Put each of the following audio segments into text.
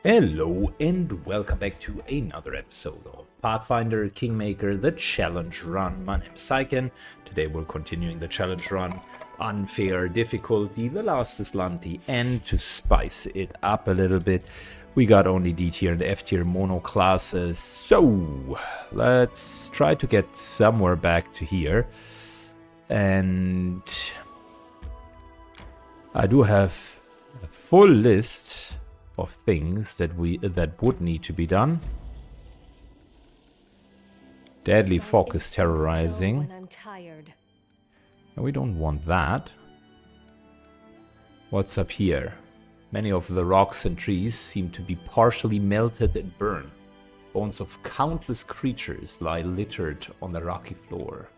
Hello and welcome back to another episode of Pathfinder, Kingmaker, the challenge run. My name is Syken. Today we're continuing the challenge run, unfair difficulty, the Last Azlanti, and to spice it up a little bit, we got only D tier and F tier mono classes. So let's try to get somewhere back to here. And I do have a full list of things that would need to be done. Deadly focus terrorizing. And we don't want that. What's up here? Many of the rocks and trees seem to be partially melted and burned. Bones of countless creatures lie littered on the rocky floor.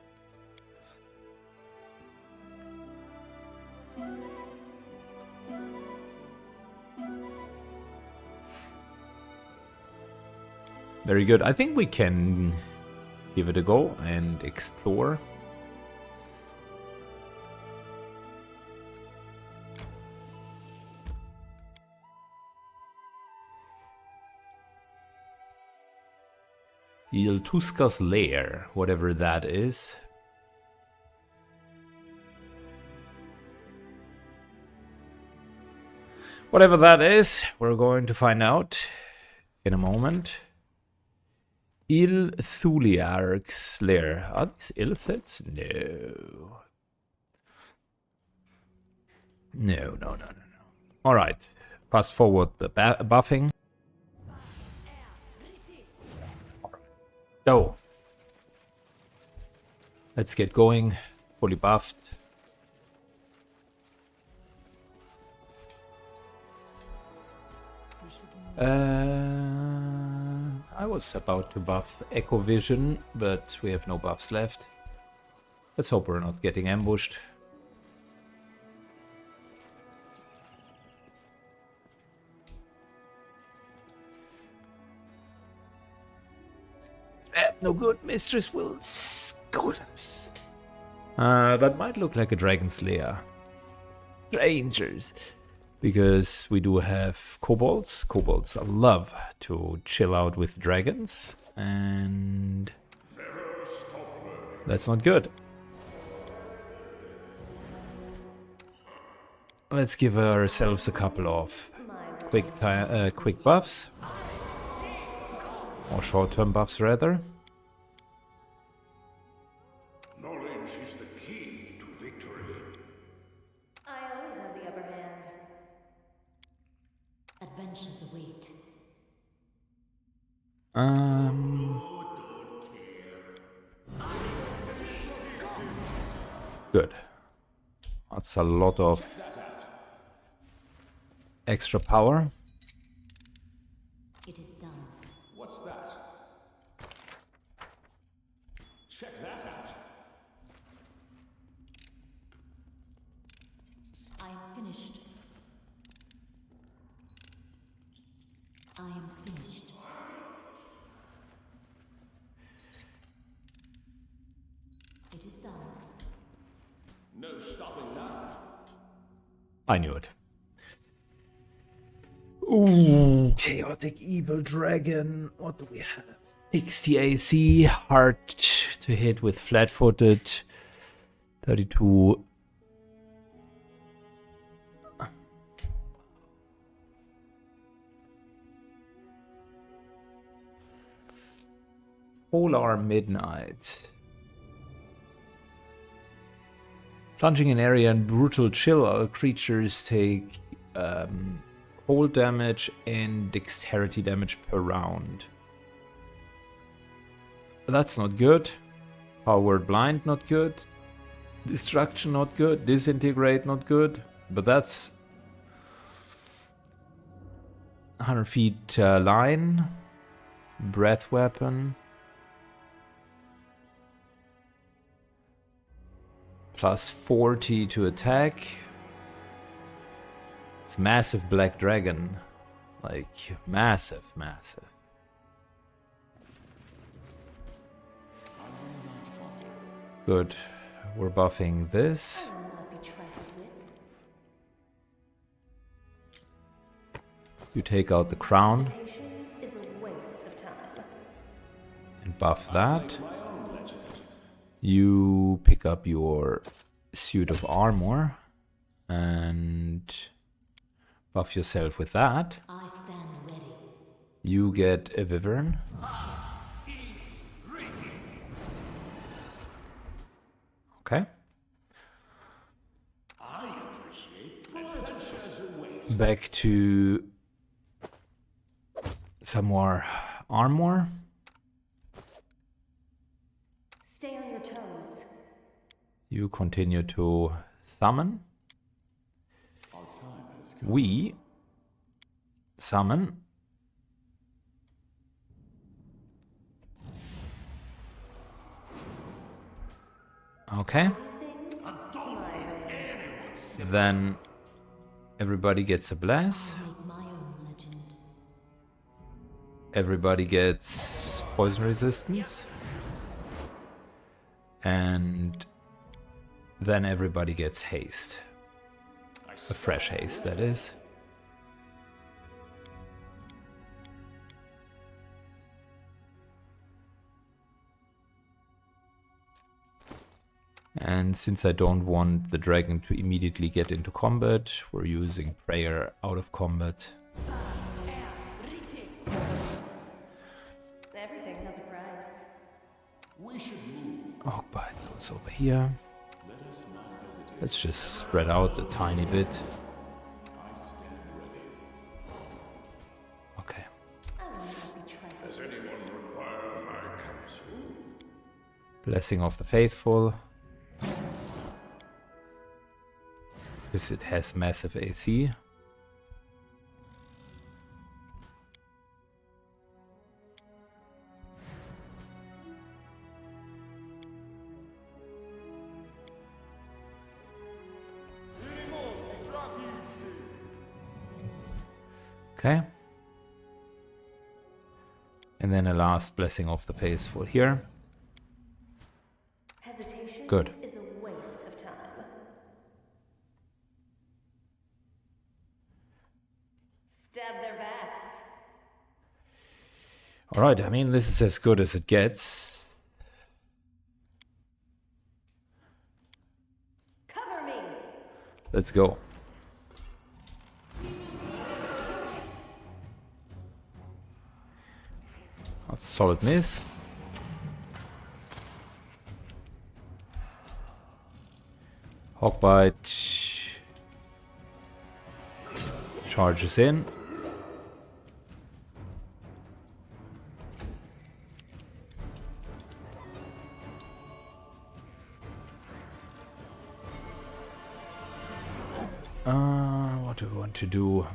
Very good. I think we can give it a go and explore. Il Tuska's lair, whatever that is. Whatever that is, we're going to find out in a moment. Il Thuliarch's lair. Are these Illithids? No. No. Alright. Fast forward the buffing. So. Let's get going. Fully buffed. I was about to buff Echo Vision, but we have no buffs left. Let's hope we're not getting ambushed. No good, Mistress will scold us. That might look like a Dragon Slayer. Strangers. Because we do have kobolds. Kobolds love to chill out with dragons. And that's not good. Let's give ourselves a couple of quick buffs. Or short-term buffs, rather. Knowledge is the key to victory. I always have the upper hand. Adventures await. Good. That's a lot of extra power. It is done. What's that? Check that out. I am finished. I am finished. It is done. No stopping that. I knew it. Ooh, chaotic evil dragon. What do we have? 60 AC, hard to hit with flat-footed. 32. Polar Midnight. Plunging an area in brutal chill, all creatures take cold damage and dexterity damage per round. That's not good. Power Word Blind, not good. Destruction, not good. Disintegrate, not good. But that's 100 feet line. Breath Weapon. Plus 40 to attack. It's massive black dragon. Like, massive. Good. We're buffing this. I will not be trifled with. You take out the crown Hesitation is a waste of time. and buff that. You pick up your suit of armor and buff yourself with that. I stand ready. You get a wyvern. Okay. Back to some more armor. Stay on your toes. You continue to summon. We summon. Okay. Do things my way. Then everybody gets a bless. Make my own legend. Everybody gets poison resistance. And then everybody gets haste. A fresh haste, that is. And since I don't want the dragon to immediately get into combat, we're using prayer out of combat. Everything has a price. We should move. Oh, but goes over here. Let us not hesitate. Let's just spread out a tiny bit. I stand ready. Okay. I will not be trifled. Does anyone require my counsel? Blessing of the Faithful. Because it has massive AC. Okay. And then a last Blessing of the Faithful here. Hesitation Good. is a waste of time. Stab their backs. Alright, I mean, this is as good as it gets. Cover me. Let's go. That's a solid miss. Hawkbite charges in. What do we want to do?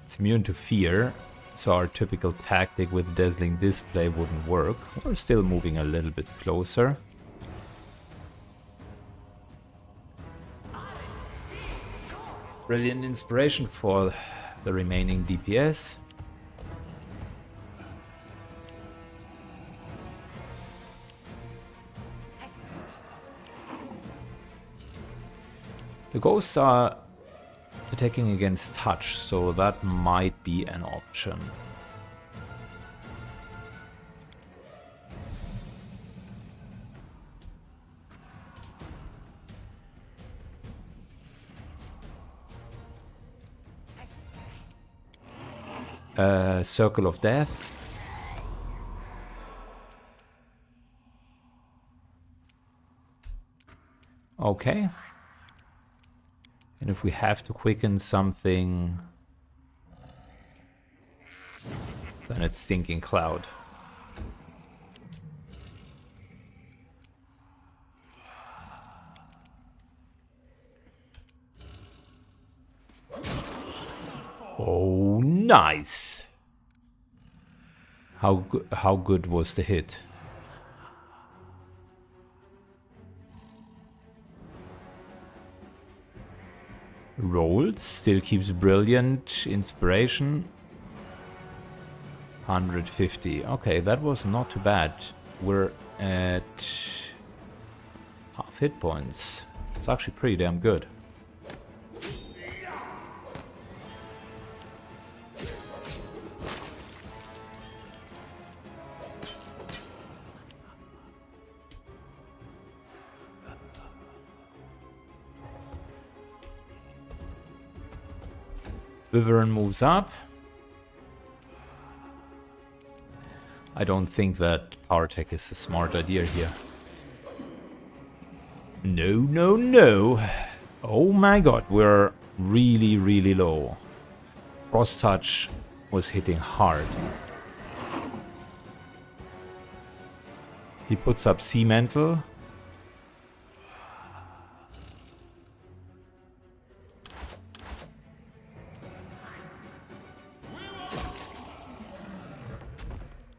It's immune to fear, so our typical tactic with dazzling display wouldn't work. We're still moving a little bit closer. Brilliant inspiration for the remaining DPS. The ghosts are attacking against touch, so that might be an option. Circle of Death. Okay. And if we have to quicken something, then it's Stinking Cloud. Oh, nice. How good was the hit? Rolls, still keeps brilliant inspiration. 150. Okay, that was not too bad. We're at half hit points. It's actually pretty damn good. Wyvern moves up. I don't think that power tech is a smart idea here. No, no, no. Oh my god, we're really, really low. Frost Touch was hitting hard. He puts up Sea Mantle.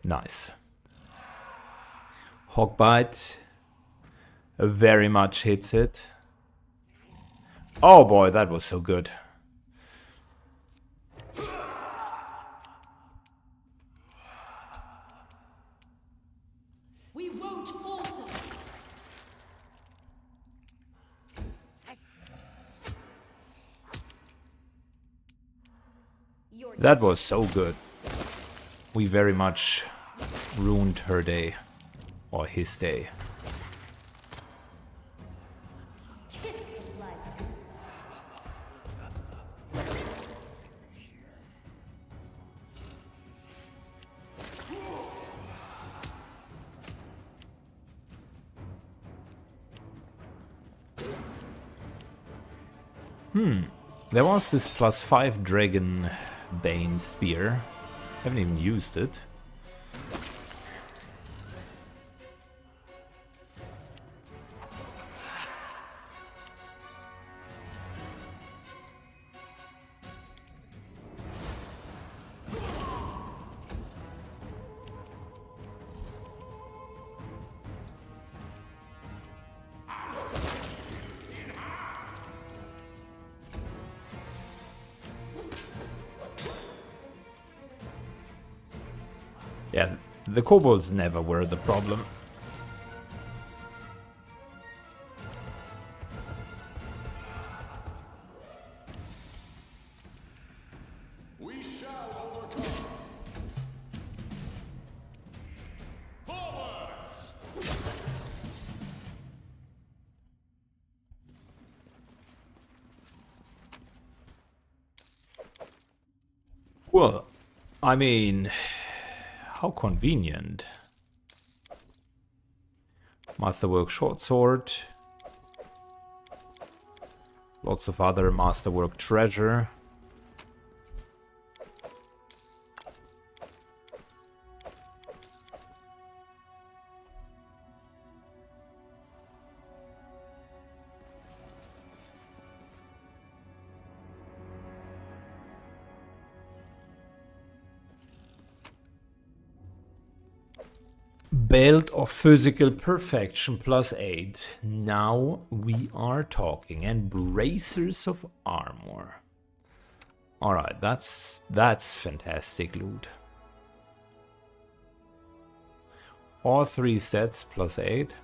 Nice. Hogbite very much hits it. Oh boy, that was so good. We won't falter. That was so good. We very much ruined her day. Or his day. Kiss with life. There was this +5 Dragon Bane Spear. Haven't even used it. Yeah, the kobolds never were the problem. We shall overcome. Forwards! Well, I mean, how convenient. Masterwork Short Sword. Lots of other Masterwork treasure. Belt of Physical Perfection +8. Now we are talking. And Bracers of Armor. Alright, that's fantastic loot. All 3 sets +8.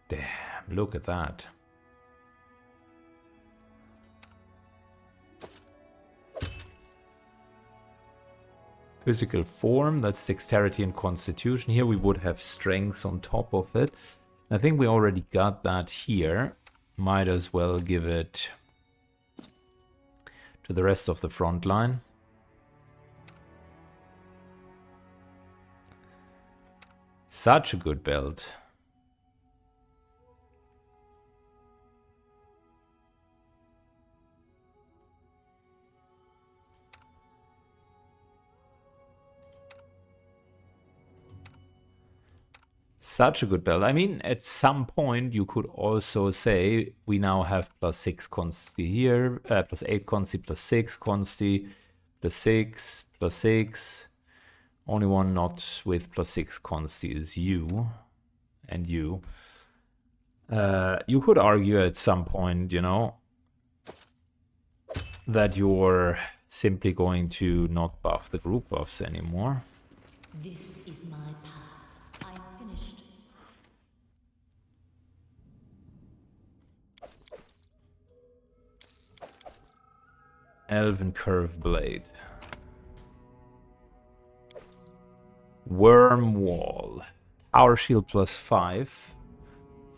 Damn, look at that. Physical form, that's dexterity and constitution. Here we would have strength on top of it. I think we already got that here. Might as well give it to the rest of the front line. Such a good belt. Such a good belt. I mean, at some point you could also say we now have +6 consti here, +8 consti, +6 consti, +6, +6. Only one not with +6 consti is you and you. You could argue at some point, you know, that you're simply going to not buff the group buffs anymore. This is my path. I'm finished. Elven Curve Blade. Worm Wall. Tower Shield +5.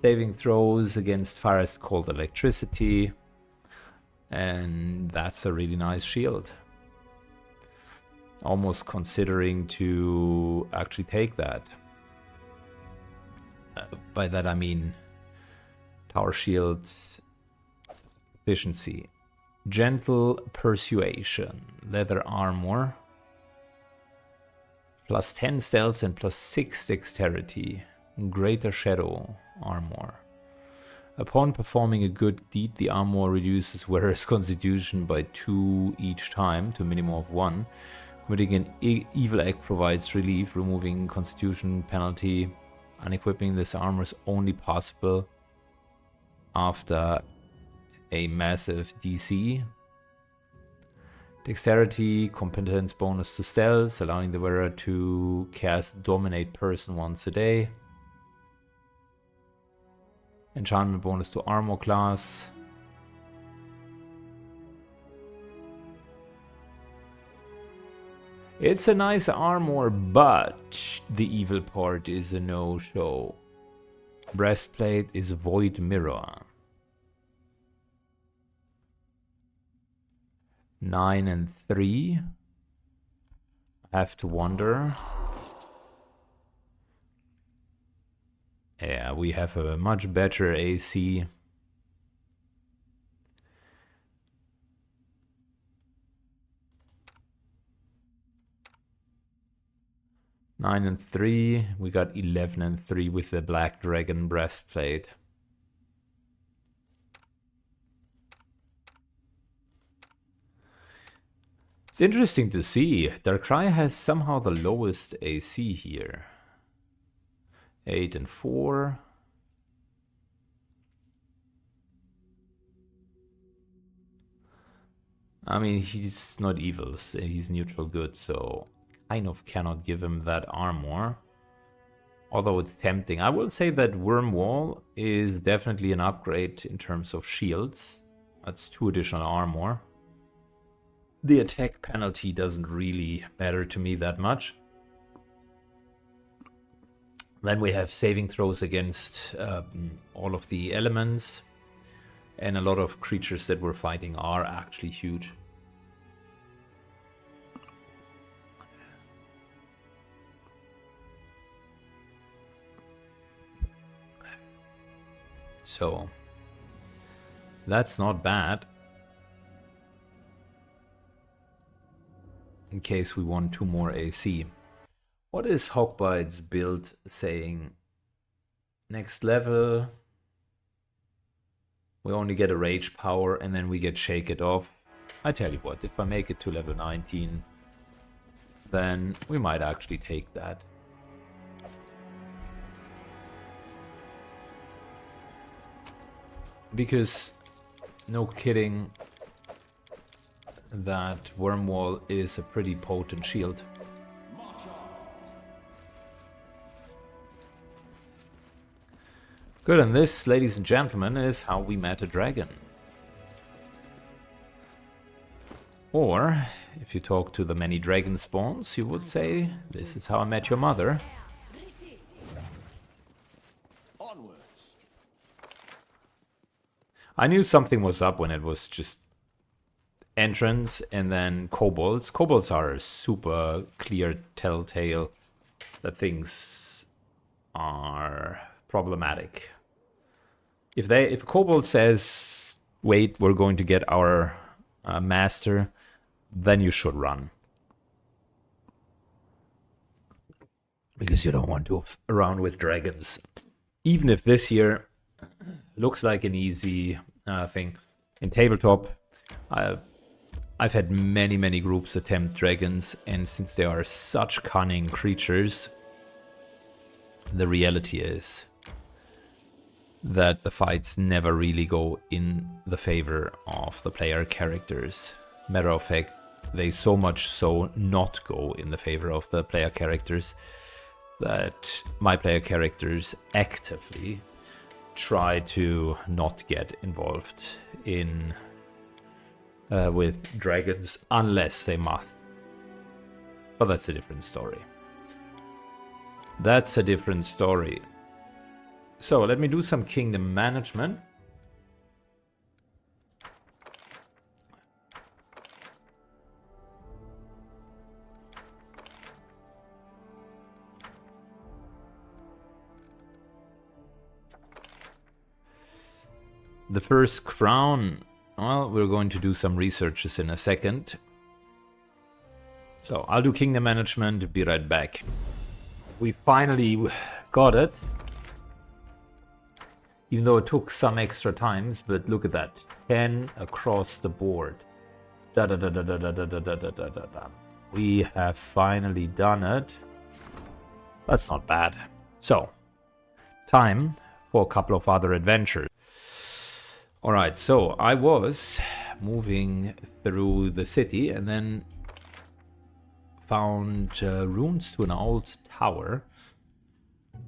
Saving throws against fire as cold electricity. And that's a really nice shield. Almost considering to actually take that. By that I mean tower shield efficiency. Gentle persuasion. Leather armor. Plus 10 stealth and plus 6 dexterity. Greater shadow armor. Upon performing a good deed, the armor reduces wearer's constitution by 2 each time to a minimum of 1. Committing an evil act provides relief, removing constitution penalty. Unequipping this armor is only possible after a massive DC. Dexterity, competence bonus to stealth, allowing the wearer to cast Dominate Person once a day. Enchantment bonus to armor class. It's a nice armor, but the evil part is a no-show. Breastplate is Void Mirror. 9 and 3. I have to wonder. Yeah, we have a much better AC. Nine and 3. We got 11 and 3 with the Black Dragon breastplate. It's interesting to see. Darkrai has somehow the lowest AC here. 8 and 4. I mean, he's not evil, so he's neutral good, so kind of cannot give him that armor. Although it's tempting. I will say that Wormwall is definitely an upgrade in terms of shields. That's 2 additional armor. The attack penalty doesn't really matter to me that much. Then we have saving throws against all of the elements. And a lot of creatures that we're fighting are actually huge. So, that's not bad. In case we want 2 more AC. What is Hawkbite's build saying? Next level, we only get a rage power and then we get Shake It Off. I tell you what, if I make it to level 19, then we might actually take that. Because, no kidding, that Wormwall is a pretty potent shield. Good, and this, ladies and gentlemen, is how we met a dragon. Or, if you talk to the many dragon spawns, you would say, this is how I met your mother. I knew something was up when it was just entrance and then kobolds. Kobolds are a super clear telltale that things are problematic. If a kobold says, wait, we're going to get our master, then you should run. Because you don't want to f around with dragons. Even if this year looks like an easy thing. In tabletop, I've had many groups attempt dragons, and since they are such cunning creatures, the reality is that the fights never really go in the favor of the player characters. Matter of fact, they so much so not go in the favor of the player characters that my player characters actively try to not get involved in with dragons unless they must. But that's a different story. That's a different story. So let me do some kingdom management. The first crown, well, we're going to do some researches in a second. So I'll do kingdom management, be right back. We finally got it. Even though it took some extra times, but look at that. 10 across the board. Da da da da da da da da da da da da. We have finally done it. That's not bad. So, time for a couple of other adventures. Alright, so I was moving through the city and then found runes to an old tower.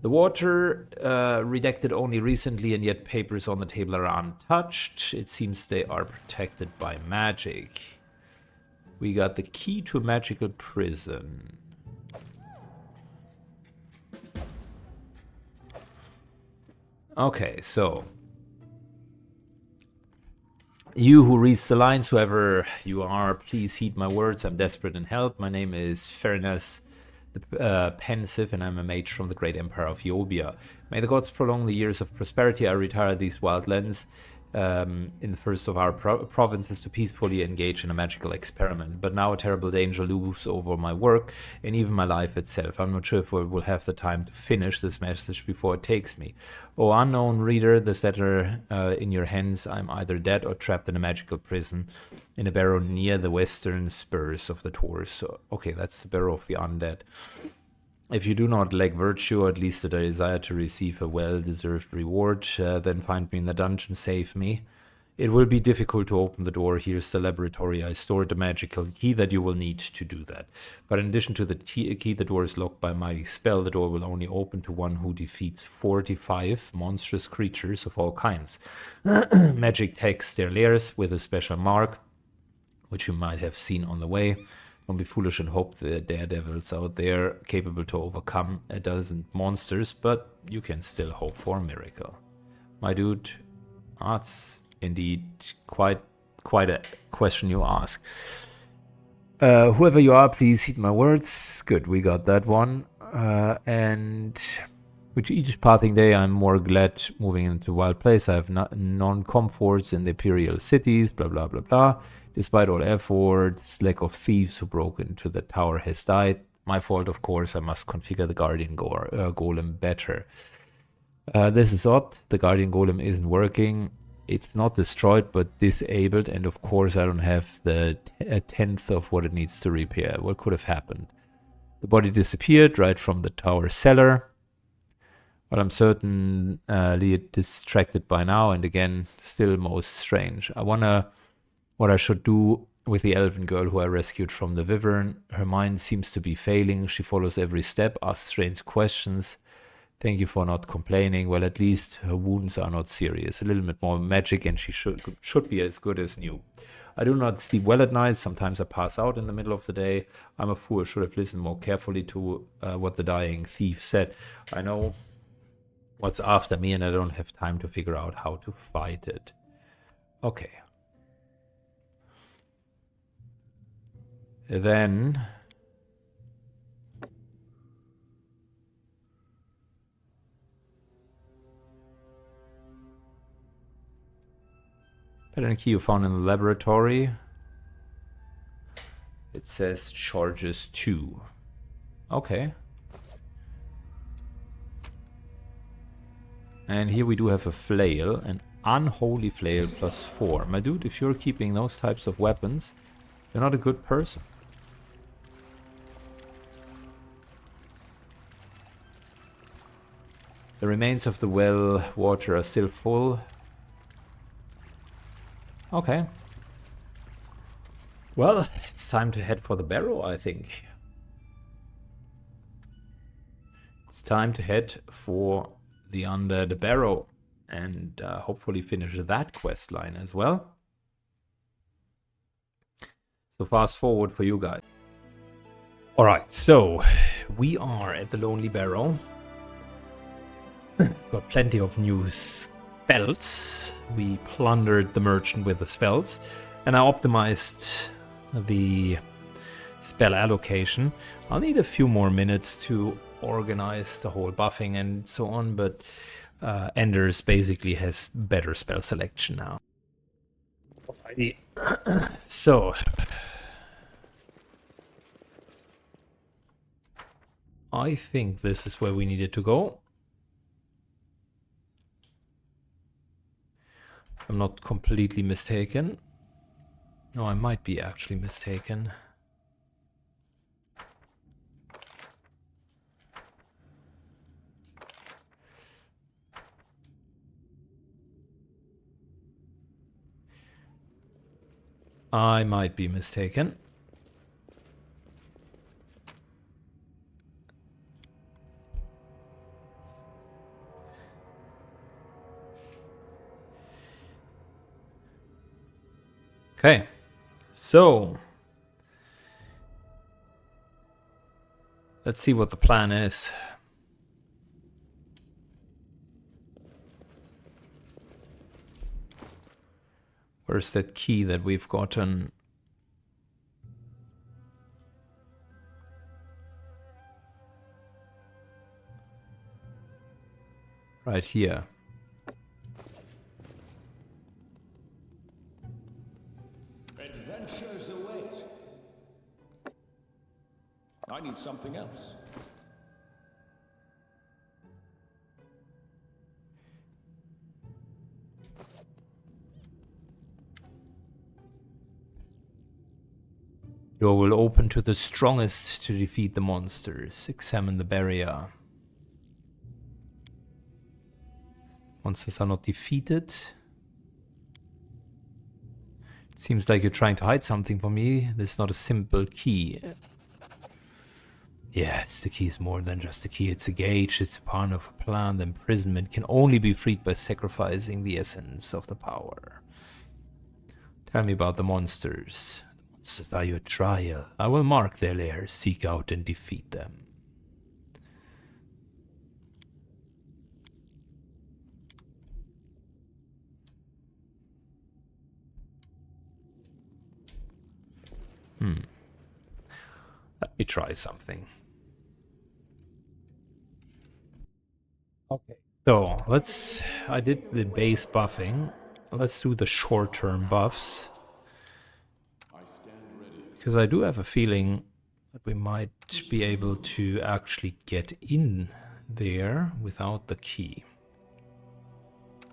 The water redacted only recently, and yet papers on the table are untouched. It seems they are protected by magic. We got the key to a magical prison. Okay, so you who reads the lines, whoever you are, please heed my words. I'm desperate in help. My name is Fairness the Pensive, and I'm a mage from the great empire of Eobia. May the gods prolong the years of prosperity. I retire these wildlands in the first of our provinces to peacefully engage in a magical experiment. But now a terrible danger looms over my work and even my life itself. I'm not sure if I will have the time to finish this message before it takes me. Oh, unknown reader, this letter in your hands. I'm either dead or trapped in a magical prison in a barrow near the western spurs of the Taurs. So, okay, that's the barrow of the undead. If you do not lack virtue, or at least a desire to receive a well-deserved reward, then find me in the dungeon, save me. It will be difficult to open the door. Here's the laboratory. I stored the magical key that you will need to do that. But in addition to the key, the door is locked by a mighty spell. The door will only open to one who defeats 45 monstrous creatures of all kinds. Magic takes their lairs with a special mark, which you might have seen on the way. Don't be foolish and hope the daredevils out there capable to overcome a dozen monsters, but you can still hope for a miracle. My dude, that's indeed quite a question you ask. Whoever you are, please heed my words. Good, we got that one. And with each passing day, I'm more glad moving into a wild place. I have non-comforts in the imperial cities, blah, blah, blah, blah. Despite all efforts, lack of thieves who broke into the tower has died. My fault, of course. I must configure the guardian golem better. This is odd. The guardian golem isn't working. It's not destroyed, but disabled. And of course, I don't have the a tenth of what it needs to repair. What could have happened? The body disappeared right from the tower cellar. But I'm certainly distracted by now. And again, still most strange. I wonder what I should do with the elven girl who I rescued from the wyvern. Her mind seems to be failing. She follows every step, asks strange questions. Thank you for not complaining. Well, at least her wounds are not serious. A little bit more magic and she should be as good as new. I do not sleep well at night. Sometimes I pass out in the middle of the day. I'm a fool. Should have listened more carefully to what the dying thief said. I know what's after me and I don't have time to figure out how to fight it. Okay. Then pattern key you found in the laboratory. It says charges 2. Okay. And here we do have a flail, an unholy flail +4. My dude, if you're keeping those types of weapons, you're not a good person. The remains of the well water are still full. Okay. Well, it's time to head for the barrow, I think. It's time to head for the barrow and hopefully finish that quest line as well. So fast forward for you guys. Alright, so we are at the Lonely Barrow. Got plenty of new spells. We plundered the merchant with the spells, and I optimized the spell allocation. I'll need a few more minutes to organize the whole buffing and so on, but Enders basically has better spell selection now. Alrighty. So I think this is where we needed to go. If I'm not completely mistaken. No, I might be actually mistaken. I might be mistaken. Okay, so let's see what the plan is. Where's that key that we've gotten? Right here. Adventures await. I need something else. Door will open to the strongest to defeat the monsters. Examine the barrier. Monsters are not defeated. It seems like you're trying to hide something from me. This is not a simple key. Yes, the key is more than just a key. It's a gauge. It's a part of a plan. The imprisonment can only be freed by sacrificing the essence of the power. Tell me about the monsters. The monsters are your trial. I will mark their lairs, seek out and defeat them. Let me try something. Okay. So I did the base buffing. Let's do the short-term buffs. Because I do have a feeling that we might be able to actually get in there without the key.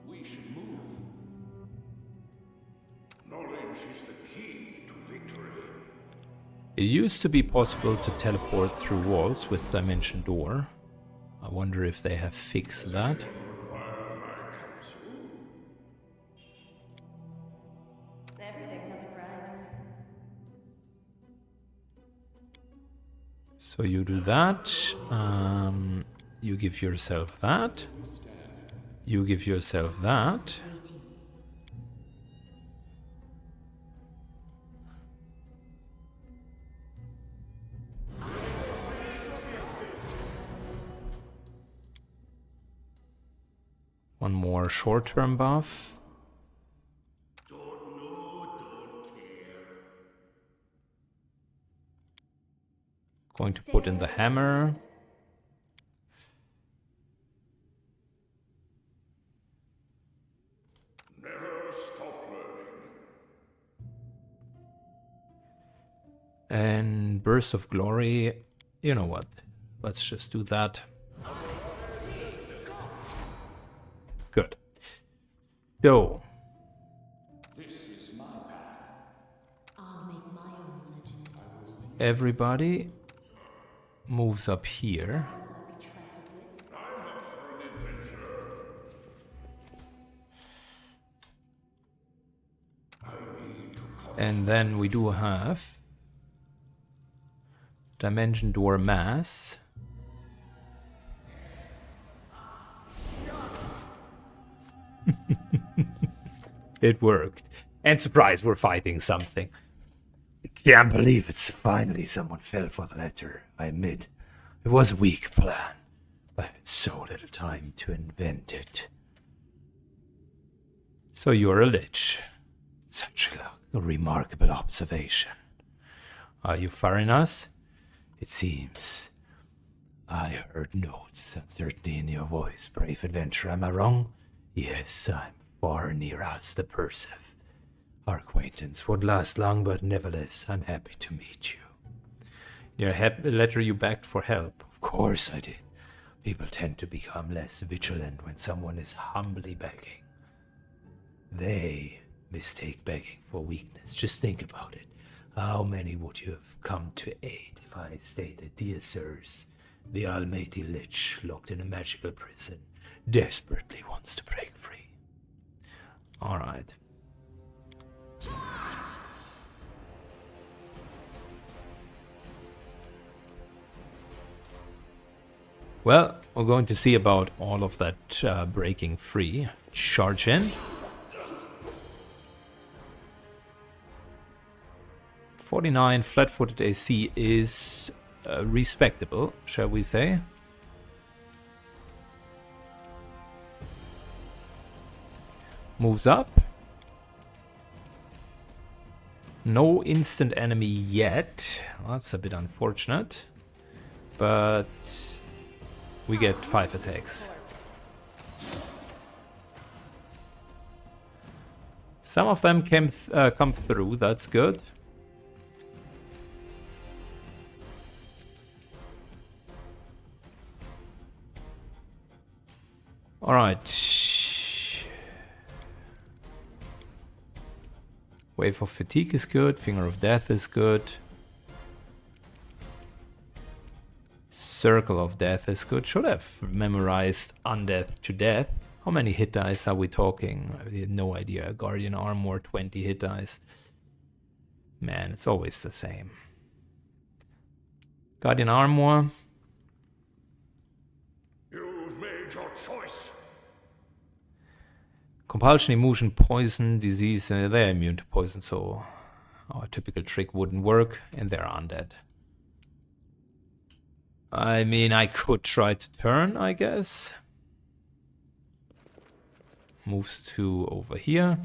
We should move. Knowledge is the key to victory. It used to be possible to teleport through walls with Dimension Door. I wonder if they have fixed that. Everything has a price. So you do that. You give yourself that. You give yourself that. One more short-term buff. Going to put in the hammer. Never stop learning. And Burst of Glory. You know what? Let's just do that. Good. So. This is my path. I'll make my own legend. Everybody moves up here. And then we do have Dimension Door Mass. It worked. And surprise, we're fighting something. I can't believe it's finally someone fell for the letter. I admit, it was a weak plan. I had so little time to invent it. So you're a lich. Such a remarkable observation. Are you foreigners? It seems. I heard notes of uncertainty in your voice, brave adventurer. Am I wrong? Yes, I'm far near us, the Persev. Our acquaintance won't last long, but nevertheless, I'm happy to meet you. In your letter, you begged for help. Of course I did. People tend to become less vigilant when someone is humbly begging. They mistake begging for weakness. Just think about it. How many would you have come to aid if I stated, dear sirs, the almighty lich, locked in a magical prison, desperately wants to break free? Alright. Well, we're going to see about all of that breaking free. Charge in. 49 flat-footed AC is respectable, shall we say. Moves up. No instant enemy yet. That's a bit unfortunate. But we get 5 attacks. Some of them come through, that's good. Alright. Wave of Fatigue is good. Finger of Death is good. Circle of Death is good. Should have memorized Undeath to Death. How many hit dice are we talking? I have no idea. Guardian Armor, 20 hit dice. Man, it's always the same. Guardian Armor. You've made your choice. Compulsion, Emotion, Poison, Disease. They're immune to poison, so our typical trick wouldn't work, and they're undead. I mean, I could try to turn, I guess. Moves to over here.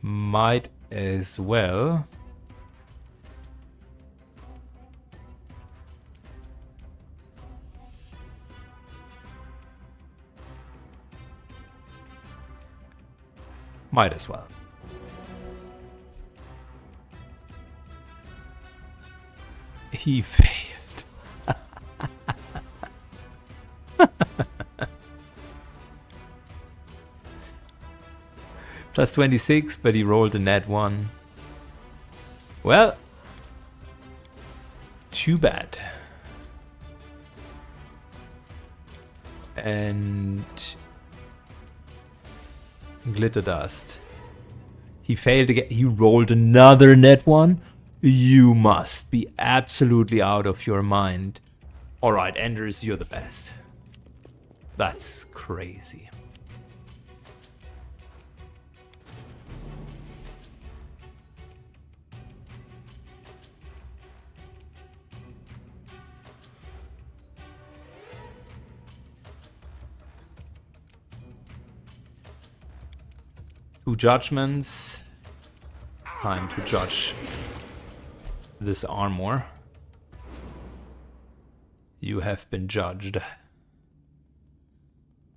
Might as well. Might as well. He failed. Plus 26, but he rolled a nat 1. Well, too bad. And Glitter Dust. He failed again. He rolled another net 1. You must be absolutely out of your mind. Alright, Enders, you're the best. That's crazy. Two judgments. Time to judge this armor. You have been judged.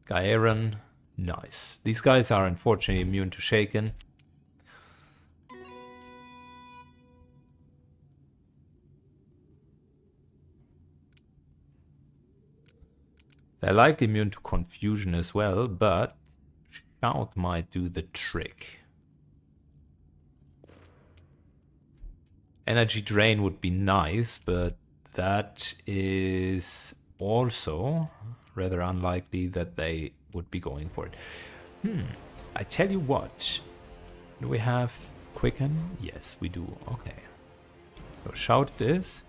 Gaeran, nice. These guys are unfortunately immune to shaken. They're likely immune to confusion as well, but Shout might do the trick. Energy Drain would be nice, but that is also rather unlikely that they would be going for it. I tell you what. Do we have Quicken? Yes, we do. Okay. So Shout it is.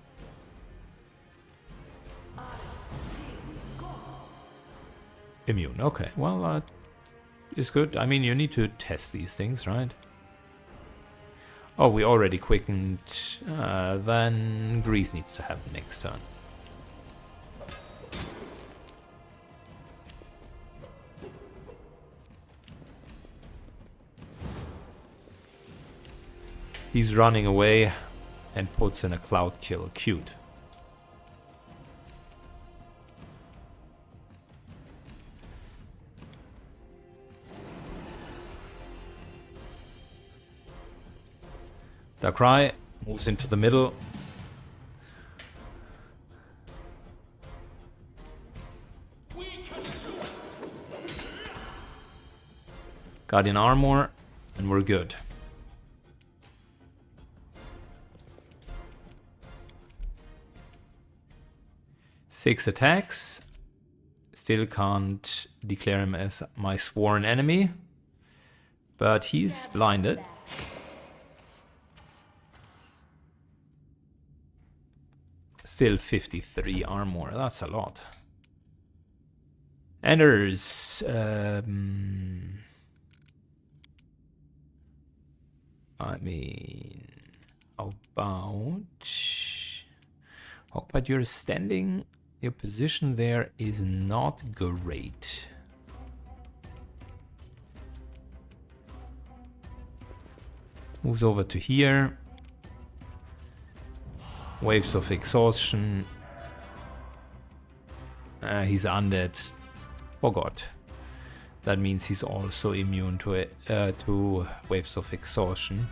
Immune. Okay, well, it's good. I mean, you need to test these things, right? Oh, we already quickened. Then Grease needs to happen next turn. He's running away and puts in a cloud kill. Cute. Darkrai moves into the middle. Guardian Armor, and we're good. Six attacks. Still can't declare him as my sworn enemy, but he's blinded. Still 53 armor, that's a lot. And there's... I mean... How about you're standing... Your position there is not great. Moves over to here. Waves of exhaustion. He's undead. Forgot. That means he's also immune to it, to waves of exhaustion.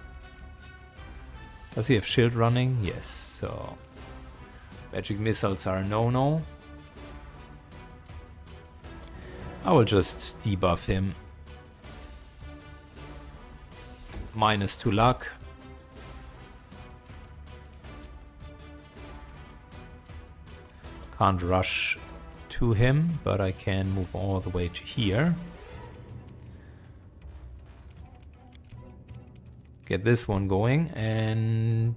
Does he have shield running? Yes. So magic missiles are a no-no. I will just debuff him. -2 luck. Can't rush to him, but I can move all the way to here. Get this one going, and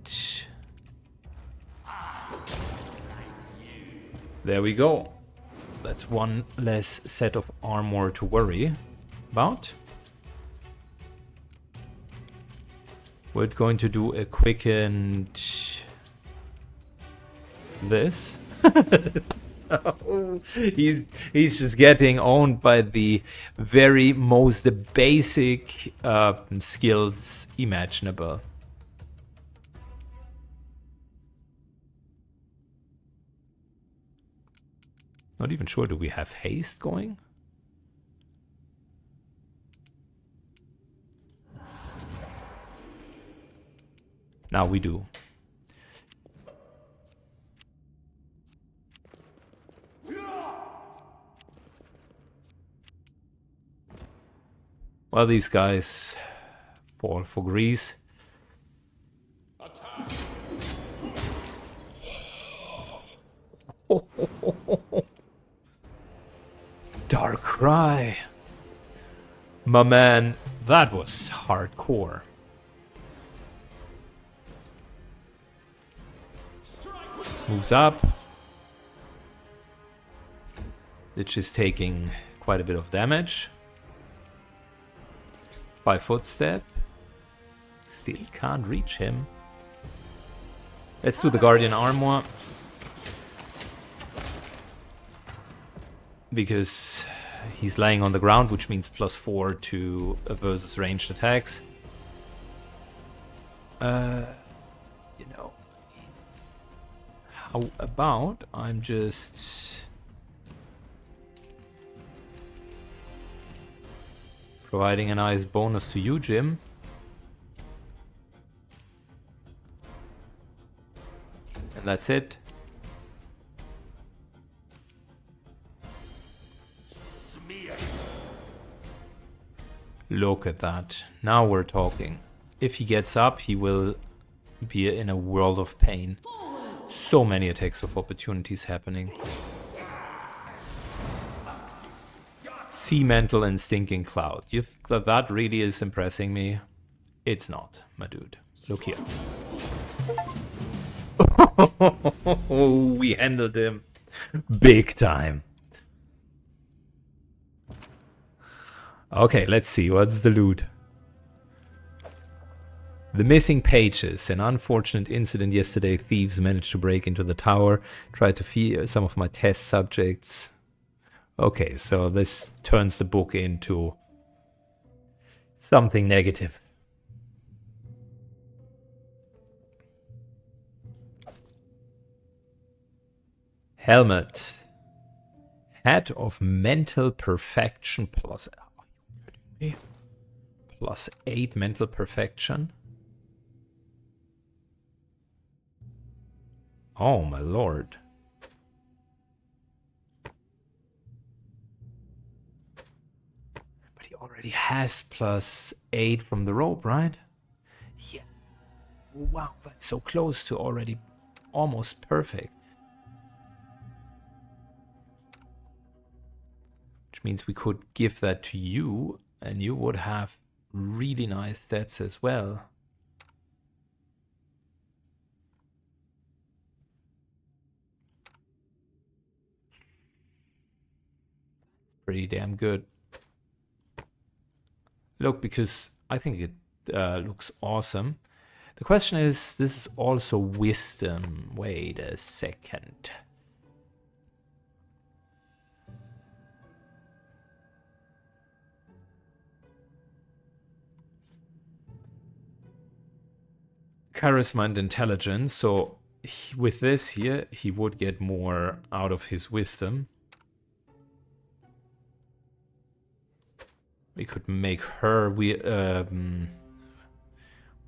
there we go. That's one less set of armor to worry about. We're going to do a quickened this. Oh, he's just getting owned by the very most basic skills imaginable. Not even sure, do we have haste going? Now we do. Well, these guys fall for Grease. Darkrai. My man, that was hardcore. Moves up. It's just taking quite a bit of damage. By footstep. Still can't reach him. Let's do the Guardian Armor. Because he's laying on the ground, which means +4 to versus ranged attacks. You know. How about I'm just providing a nice bonus to you, Jim. And that's it. Look at that. Now we're talking. If he gets up, he will be in a world of pain. So many attacks of opportunities happening. Sea Mantle and Stinking Cloud. You think that that really is impressing me? It's not, my dude. Look here. We handled him big time. Okay, let's see. What's the loot? The missing pages. An unfortunate incident yesterday. Thieves managed to break into the tower, tried to feed some of my test subjects. Okay, so this turns the book into something negative. Helmet. Hat of mental perfection plus... Are you kidding me? Plus 8 mental perfection. Oh my lord. But he already has plus 8 from the rope, right? Yeah. Wow, that's so close to already almost perfect. Which means we could give that to you and you would have really nice stats as well. It's pretty damn good. Look, because I think it looks awesome. The question is, this is also wisdom. Wait a second. Charisma and intelligence. So with this here, he would get more out of his wisdom. We could make her wield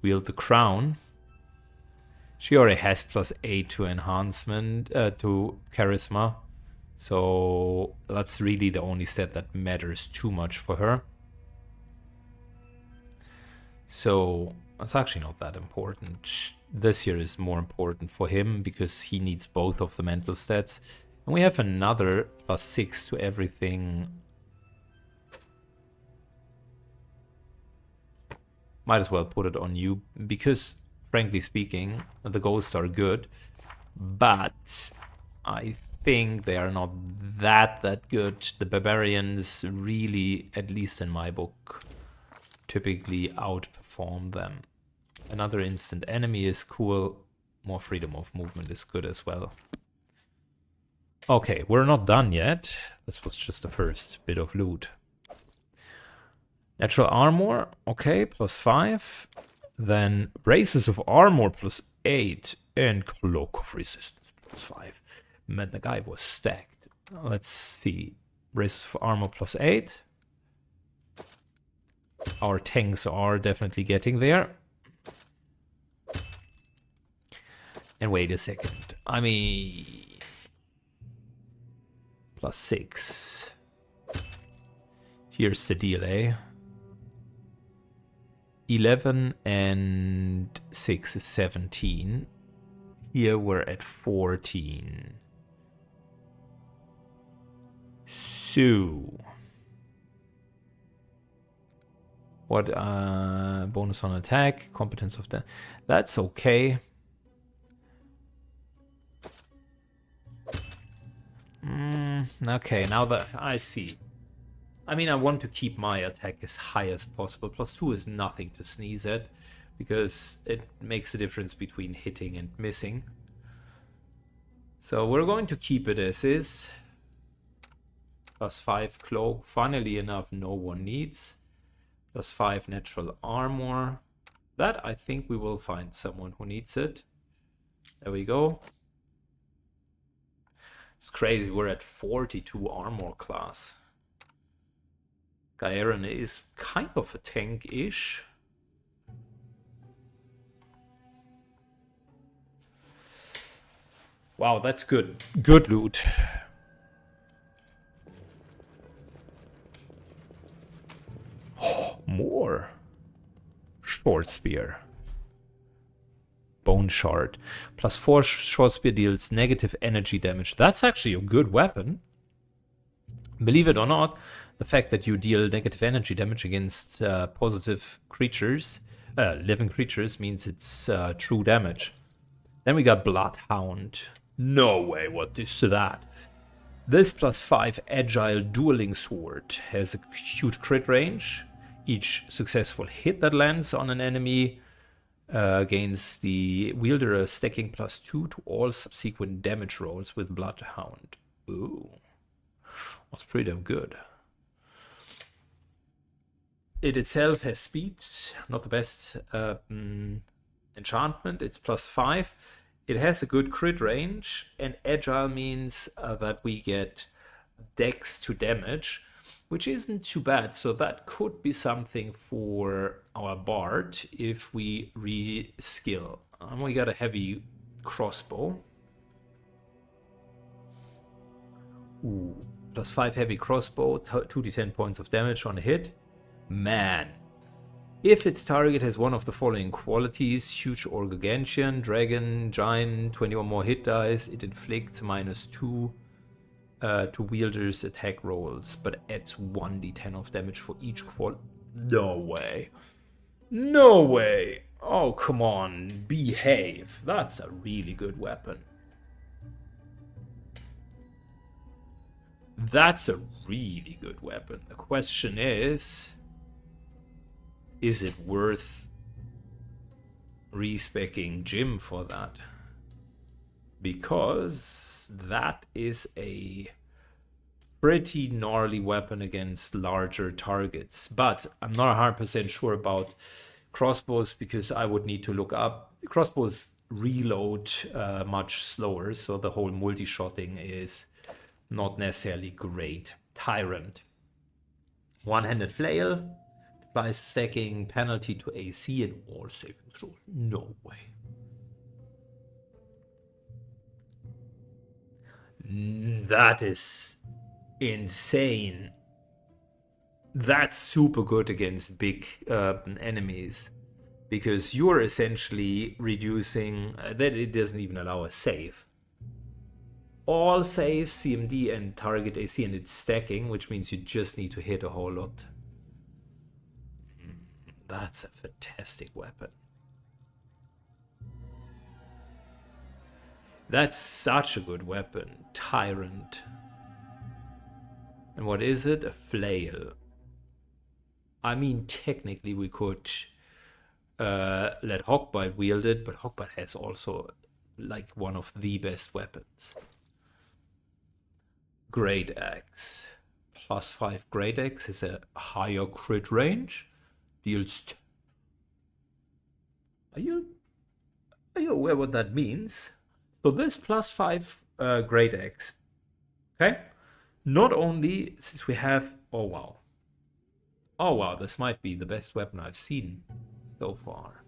the crown. She already has plus 8 to enhancement, to charisma. So that's really the only stat that matters too much for her. So that's actually not that important. This here is more important for him because he needs both of the mental stats. And we have another plus 6 to everything. Might as well put it on you because, frankly speaking, the ghosts are good. But I think they are not that good. The barbarians really, at least in my book, typically outperform them. Another instant enemy is cool. More freedom of movement is good as well. Okay, we're not done yet. This was just the first bit of loot. Natural armor, okay, plus 5. Then braces of armor plus 8. And cloak of resistance plus 5. Man, the guy was stacked. Let's see. Braces of armor plus 8. Our tanks are definitely getting there. And wait a second. I mean... Plus 6. Here's the deal, eh? 11 and 6 is 17. Here we're at 14. So... What, bonus on attack, competence of the... That's okay. Okay, now that I see. I mean, I want to keep my attack as high as possible. Plus 2 is nothing to sneeze at, because it makes a difference between hitting and missing. So we're going to keep it as is. Plus 5 cloak. Funnily enough, no one needs. Plus 5 natural armor. That, I think we will find someone who needs it. There we go. It's crazy, we're at 42 armor class. Gaeren is kind of a tank-ish. Wow, that's good. Good loot. Oh, more. Short spear. Bone shard. Plus 4 short spear deals negative energy damage. That's actually a good weapon. Believe it or not, the fact that you deal negative energy damage against positive creatures, living creatures, means it's true damage. Then we got Bloodhound. No way, what is that? This plus 5 agile dueling sword has a huge crit range. Each successful hit that lands on an enemy Gains the wielder a stacking +2 to all subsequent damage rolls with Bloodhound. Ooh. That's pretty damn good. It itself has speed, not the best enchantment. It's +5. It has a good crit range, and agile means that we get dex to damage, which isn't too bad. So that could be something for our bard if we reskill. We got a heavy crossbow. Ooh, +5 heavy crossbow, 2d10 points of damage on a hit. Man. If its target has one of the following qualities: huge or gargantuan, dragon, giant, 20 or more hit dice, it inflicts -2 to wielder's attack rolls, but adds 1d10 of damage for each qual. No way. No way. Oh, come on. Behave. That's a really good weapon. That's a really good weapon. The question is it worth respecking Jim for that? Because that is a pretty gnarly weapon against larger targets. But I'm not 100% sure about crossbows, because I would need to look up. Crossbows reload much slower, so the whole multi-shotting is not necessarily great. Tyrant. One-handed flail. Applies stacking penalty to AC and all saving throws. No way. That is insane. That's super good against big enemies, because you're essentially reducing that. It doesn't even allow a save. All saves, CMD and target AC, and it's stacking, which means you just need to hit a whole lot. That's a fantastic weapon. That's such a good weapon. Tyrant. And what is it? A flail. I mean, technically we could let Hawkbite wield it, but Hawkbite has also like one of the best weapons. Great Axe. +5 Great Axe is a higher crit range. Deals. Are you aware what that means? So this +5 Great Axe. Okay. Not only since we have. Oh wow, this might be the best weapon I've seen so far.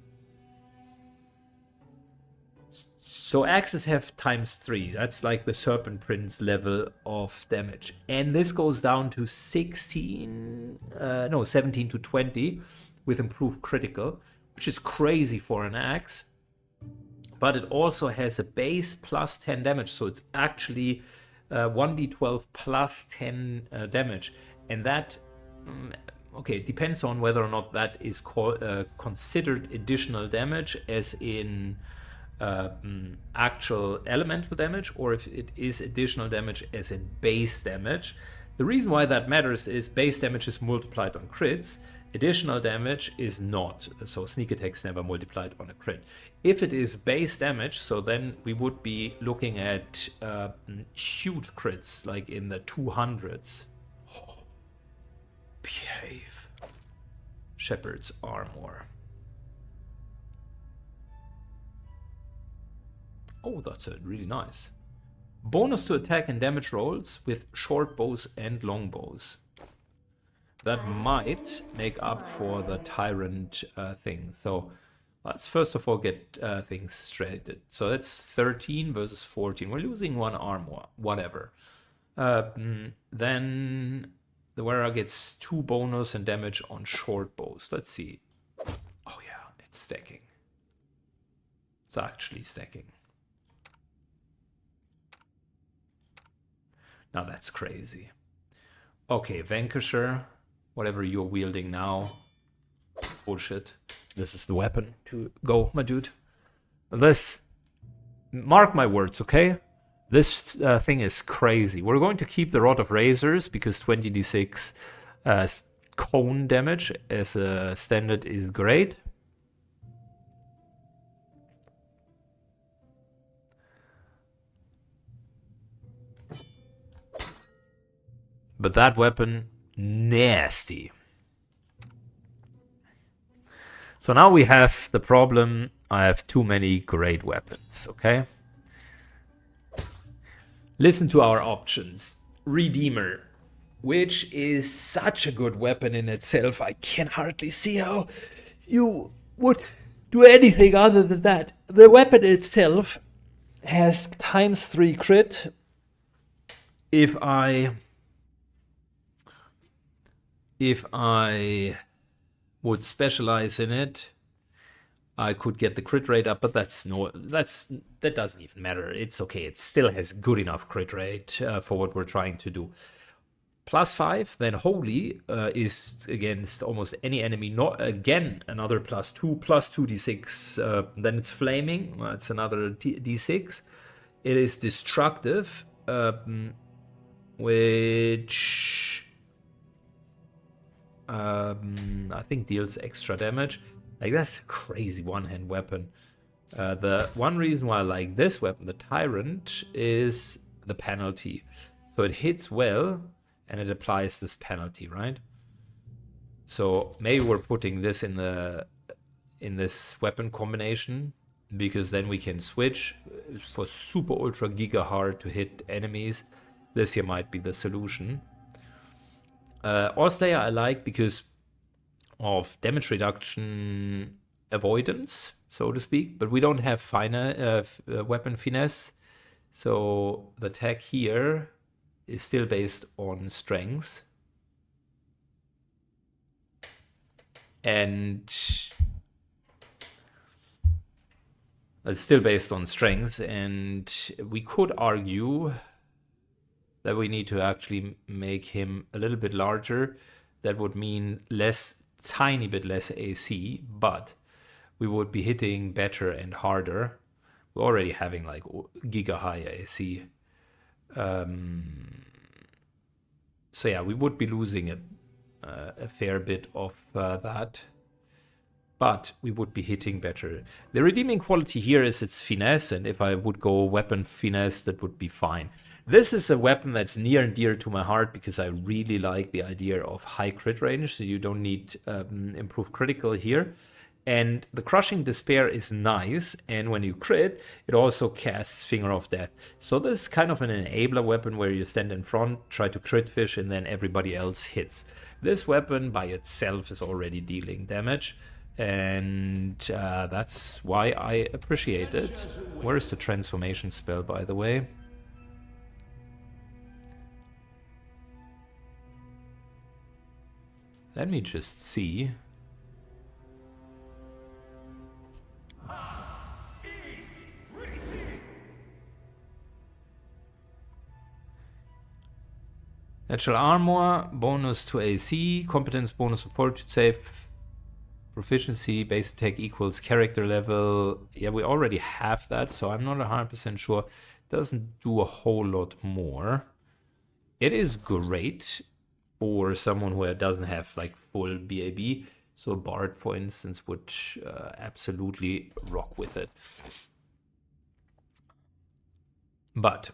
So axes have ×3. That's like the Serpent Prince level of damage. And this goes down to 17 to 20 with improved critical, which is crazy for an axe. But it also has a base +10 damage. So it's actually 1d12 +10 damage. And that, okay, it depends on whether or not that is considered additional damage, as in actual elemental damage, or if it is additional damage as in base damage. The reason why that matters is base damage is multiplied on crits, additional damage is not, so sneak attacks never multiplied on a crit. If it is base damage, so then we would be looking at huge crits, like in the 200s. Behave. Shepherd's Armor. Oh, that's really nice. Bonus to attack and damage rolls with short bows and long bows. That might make up for the Tyrant thing. So let's first of all get things straightened. So that's 13 versus 14. We're losing 1 armor, whatever. Then the wearer gets 2 bonus and damage on short bows. Let's see. Oh yeah, it's stacking. It's actually stacking. Now that's crazy. Okay, Vanquisher, whatever you're wielding now. Bullshit. This is the weapon to go, my dude. This, mark my words, okay? This thing is crazy. We're going to keep the Rod of Razors because 20d6 cone damage as a standard is great. But that weapon, nasty. So now we have the problem, I have too many great weapons, okay? Listen to our options. Redeemer, which is such a good weapon in itself. I can hardly see how you would do anything other than that. The weapon itself has ×3 crit. If I would specialize in it, I could get the crit rate up, but that doesn't even matter. It's okay. It still has good enough crit rate for what we're trying to do. +5, then Holy is against almost any enemy. Not again another +2, +2d6. Then it's Flaming. It's another d6. It is Destructive, which I think deals extra damage. Like, that's a crazy one-hand weapon. The one reason why I like this weapon, the Tyrant, is the penalty. So it hits well, and it applies this penalty, right? So maybe we're putting this in this weapon combination, because then we can switch for super ultra giga hard to hit enemies. This here might be the solution. Allslayer I like because of damage reduction avoidance, so to speak, but we don't have weapon finesse, so the tag here is still based on strength, and it's still based on strength, and we could argue that we need to actually make him a little bit larger. That would mean tiny bit less AC, but we would be hitting better and harder. We're already having like giga high AC. So yeah, we would be losing a fair bit of that, but we would be hitting better. The redeeming quality here is its finesse, and if I would go weapon finesse, that would be fine. This is a weapon that's near and dear to my heart because I really like the idea of high crit range, so you don't need improved critical here. And the Crushing Despair is nice, and when you crit, it also casts Finger of Death. So this is kind of an enabler weapon where you stand in front, try to crit fish, and then everybody else hits. This weapon by itself is already dealing damage, and that's why I appreciate it. Where is the transformation spell, by the way? Let me just see. Natural armor, bonus to AC, competence bonus of fortitude save, proficiency, base attack equals character level. Yeah, we already have that, so I'm not 100% sure. It doesn't do a whole lot more. It is great for someone who doesn't have like full BAB. So Bard, for instance, would absolutely rock with it. But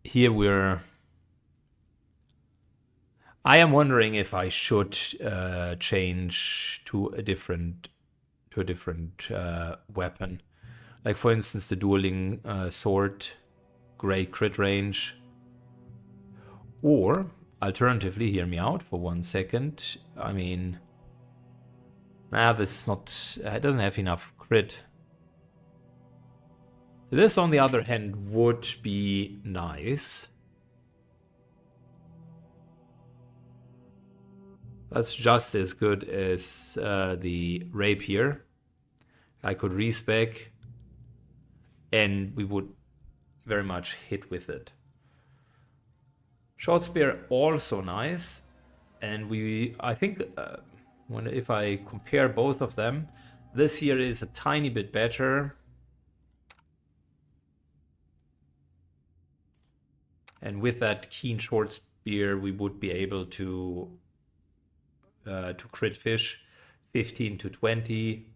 here I am wondering if I should change to a different weapon. Like, for instance, the dueling sword, great crit range. Or, alternatively, hear me out for 1 second. I mean, this is not, it doesn't have enough crit. This, on the other hand, would be nice. That's just as good as the rapier. I could respec, and we would very much hit with it. Short spear also nice, and I think if I compare both of them, this here is a tiny bit better. And with that keen short spear, we would be able to crit fish 15 to 20,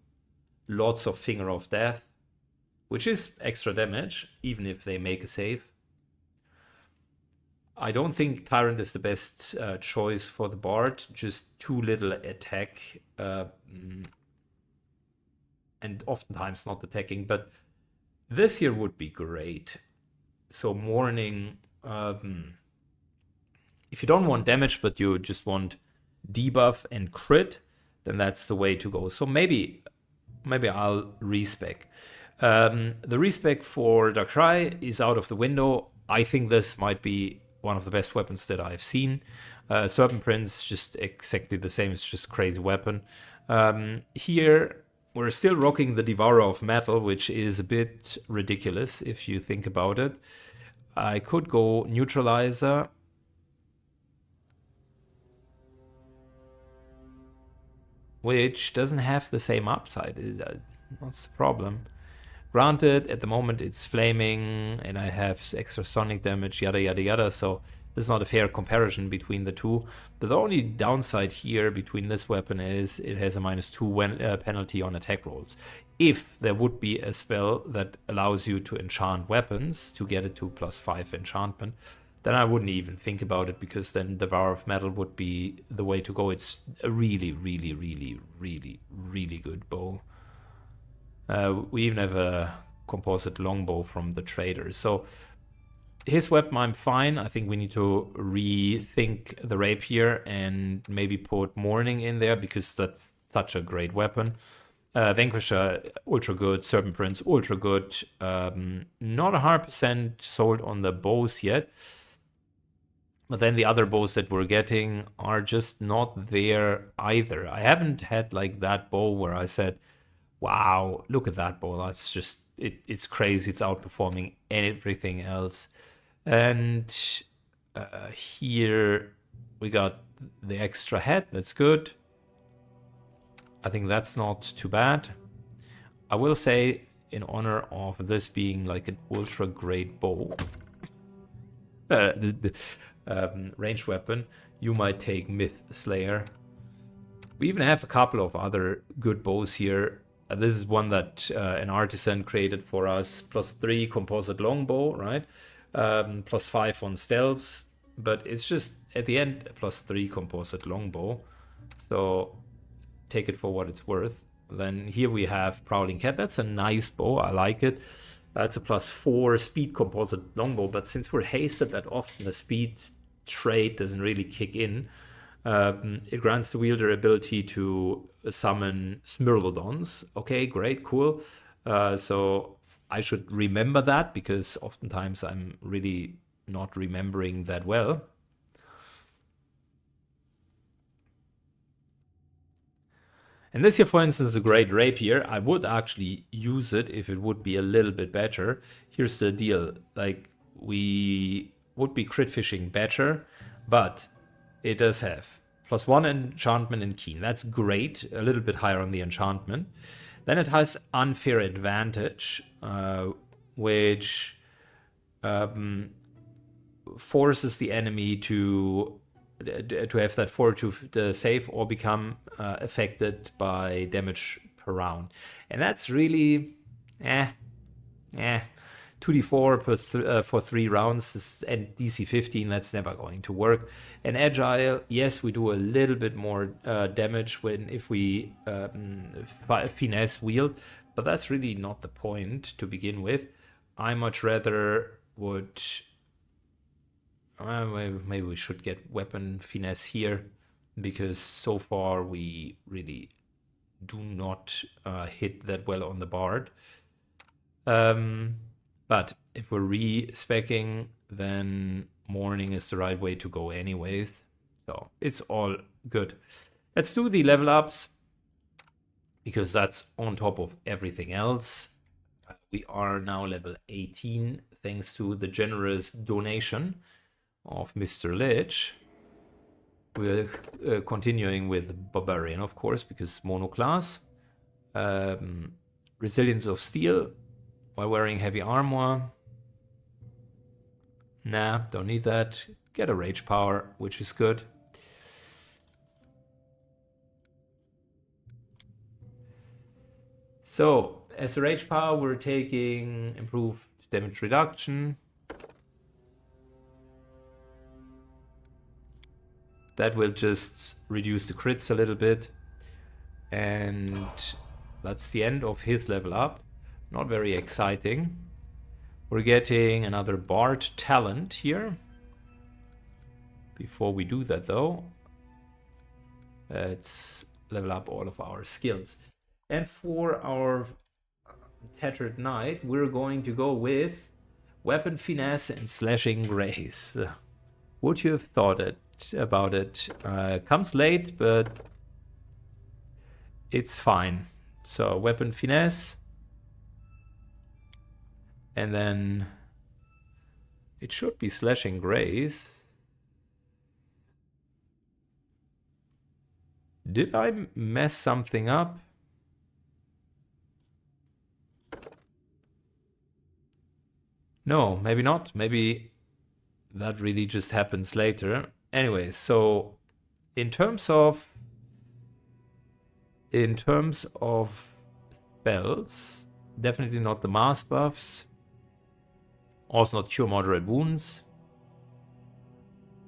lots of Finger of Death, which is extra damage, even if they make a save. I don't think Tyrant is the best choice for the Bard. Just too little attack, and oftentimes not attacking. But this here would be great. So Mourning, if you don't want damage, but you just want debuff and crit, then that's the way to go. So maybe I'll respec. The respec for Darkrai is out of the window. I think this might be one of the best weapons that I've seen. Serpent Prince, just exactly the same. It's just crazy weapon. Here, we're still rocking the Devourer of Metal, which is a bit ridiculous if you think about it. I could go Neutralizer. Which doesn't have the same upside. That's the problem. Granted, at the moment it's flaming and I have extra sonic damage, yada yada yada, so there's not a fair comparison between the two. But the only downside here between this weapon is it has a -2 penalty on attack rolls. If there would be a spell that allows you to enchant weapons to get it to +5 enchantment, then I wouldn't even think about it, because then Devourer of Metal would be the way to go. It's a really, really, really, really, really good bow. We even have a composite longbow from the trader. So his weapon, I'm fine. I think we need to rethink the rapier and maybe put Mourning in there, because that's such a great weapon. Vanquisher, ultra good. Serpent Prince, ultra good. Not 100% sold on the bows yet. But then the other bows that we're getting are just not there either. I haven't had like that bow where I said, wow, look at that bow. That's just, it's crazy. It's outperforming everything else. And here we got the extra head. That's good. I think that's not too bad. I will say, in honor of this being like an ultra great bow, ranged weapon, you might take Myth Slayer. We even have a couple of other good bows here. This is one that an artisan created for us. +3 composite longbow, right? +5 on stealth. But it's just, at the end, a +3 composite longbow. So take it for what it's worth. Then here we have Prowling Cat. That's a nice bow. I like it. That's a +4 speed composite longbow, but since we're hasted that often, the speed trait doesn't really kick in. It grants the wielder ability to summon Smirlodons. Okay, great, cool. So I should remember that, because oftentimes I'm really not remembering that well. And this here, for instance, is a great rapier. I would actually use it if it would be a little bit better. Here's the deal. Like, we would be crit fishing better, but it does have +1 enchantment and keen. That's great. A little bit higher on the enchantment. Then it has unfair advantage, which forces the enemy to have that fortitude to save or become affected by damage per round. And that's really 2d4 for 3 rounds and DC 15. That's never going to work. And agile, yes, we do a little bit more damage if we finesse wield, but that's really not the point to begin with. I much rather would maybe we should get weapon finesse here, because so far we really do not hit that well on the bard. But if we're re-speccing, then Mourning is the right way to go anyways. So it's all good. Let's do the level ups, because that's on top of everything else. We are now level 18 thanks to the generous donation of Mr. Lich. We're continuing with Barbarian, of course, because monoclass. Resilience of Steel while wearing heavy armor. Nah, don't need that. Get a Rage Power, which is good. So, as a Rage Power, we're taking improved damage reduction. That will just reduce the crits a little bit. And that's the end of his level up. Not very exciting. We're getting another Bard talent here. Before we do that though, let's level up all of our skills. And for our Tattered Knight, we're going to go with Weapon Finesse and Slashing Grace. Would you have thought about it? Comes late, but it's fine. So Weapon Finesse. And then it should be Slashing Grace. Did I mess something up? No, maybe not. Maybe that really just happens later. Anyway, so in terms of spells, definitely not the mass buffs. Also not cure moderate wounds.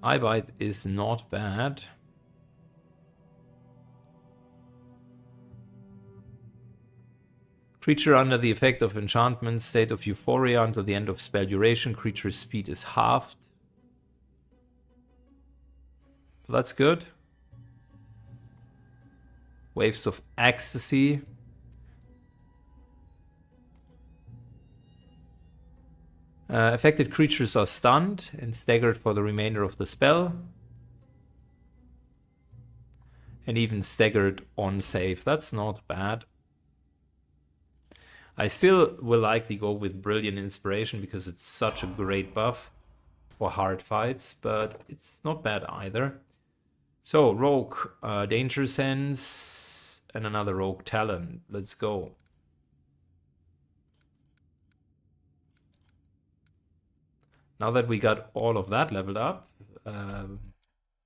Eye bite is not bad. Creature under the effect of enchantment, state of euphoria until the end of spell duration. Creature's speed is halved. That's good. Waves of ecstasy. Affected creatures are stunned and staggered for the remainder of the spell. And even staggered on save. That's not bad. I still will likely go with Brilliant Inspiration because it's such a great buff for hard fights, but it's not bad either. So, Rogue, Danger Sense, and another Rogue Talent. Let's go. Now that we got all of that leveled up,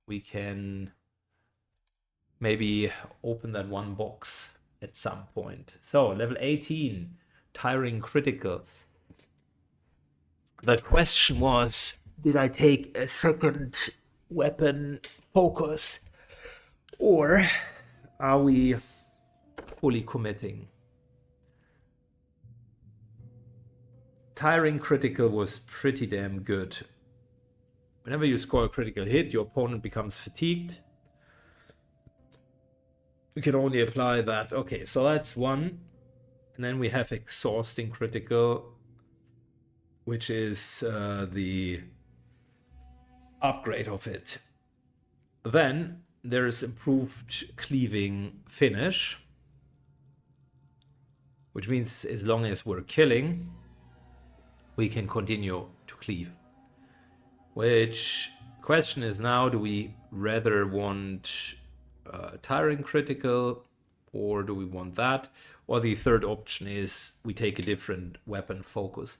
we can maybe open that one box at some point. So, level 18, Tiring Critical. The question was, did I take a second weapon focus, or are we fully committing? Tiring Critical was pretty damn good. Whenever you score a critical hit, your opponent becomes fatigued. We can only apply that. Okay, so that's one. And then we have Exhausting Critical, which is the upgrade of it. Then there is Improved Cleaving Finish, which means as long as we're killing, we can continue to cleave. Which question is now, do we rather want Tiring Critical, or do we want that? Or the third option is we take a different weapon focus.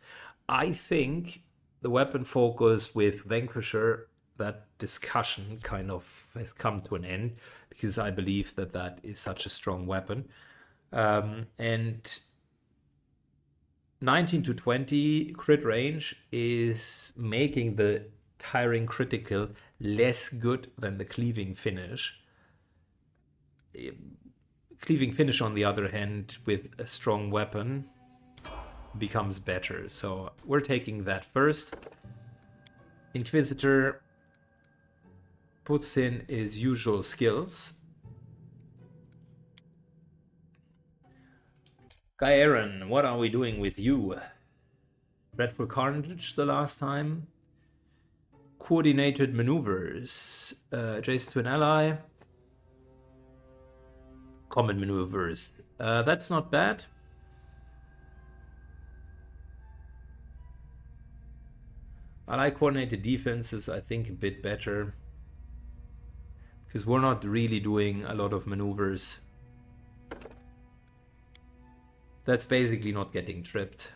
I think the weapon focus with Vanquisher, that discussion kind of has come to an end, because I believe that that is such a strong weapon. And 19 to 20 crit range is making the Tiring Critical less good than the Cleaving Finish. Cleaving Finish, on the other hand, with a strong weapon becomes better. So we're taking that first. Inquisitor puts in his usual skills. Guy Aaron, what are we doing with you? Dreadful Carnage the last time. Coordinated maneuvers. Adjacent to an ally. Combat maneuvers. That's not bad. I like coordinated defenses, I think, a bit better, because we're not really doing a lot of maneuvers. That's basically not getting tripped.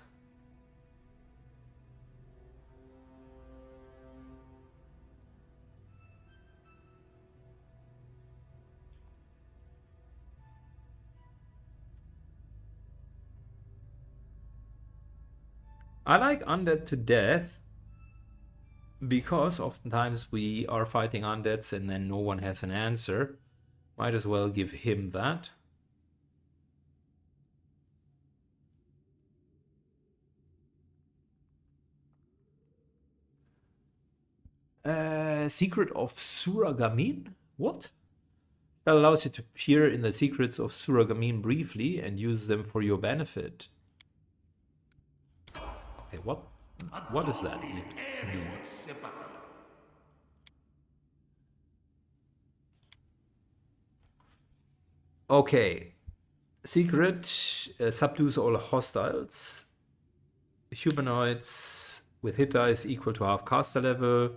I like Undead to Death, because oftentimes we are fighting undeads and then no one has an answer. Might as well give him that. Secret of Suragamin? What? That allows you to peer in the secrets of Suragamin briefly and use them for your benefit. Okay, what does that mean? Okay, secret subdues all hostiles. Humanoids with hit dice equal to half caster level.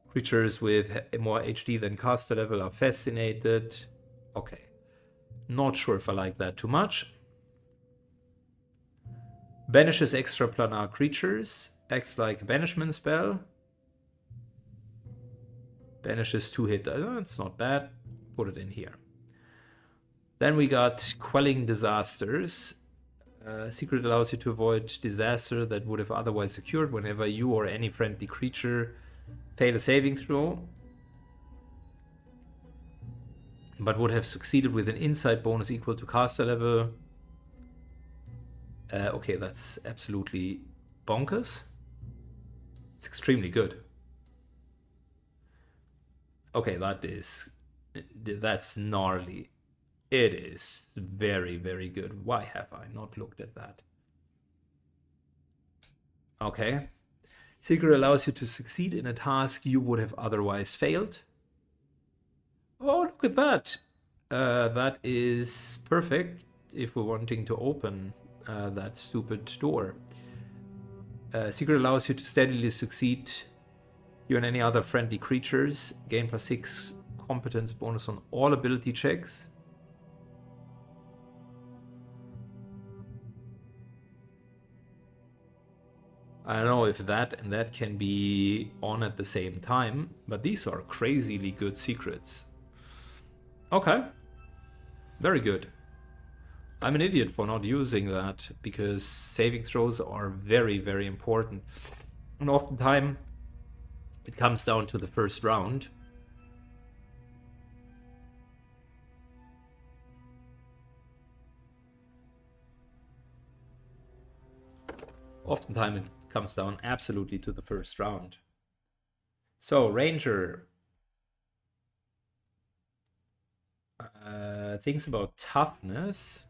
Creatures with more HD than caster level are fascinated. Okay. Not sure if I like that too much. Banishes extraplanar creatures. Acts like a banishment spell. Banishes 2 hit. It's not bad. Put it in here. Then we got Quelling Disasters. Secret allows you to avoid disaster that would have otherwise occurred whenever you or any friendly creature fail a saving throw, but would have succeeded with an insight bonus equal to caster level. Okay, that's absolutely bonkers. It's extremely good. Okay, that's gnarly. It is very, very good. Why have I not looked at that? Okay. Secret allows you to succeed in a task you would have otherwise failed. Oh, look at that. That is perfect if we're wanting to open that stupid door. Secret allows you to steadily succeed you and any other friendly creatures. Gain +6 competence bonus on all ability checks. I don't know if that and that can be on at the same time, but these are crazily good secrets. Okay. Very good. I'm an idiot for not using that, because saving throws are very, very important. And oftentimes, it comes down to the first round. Oftentimes, it comes down absolutely to the first round. So, Ranger. Things about toughness.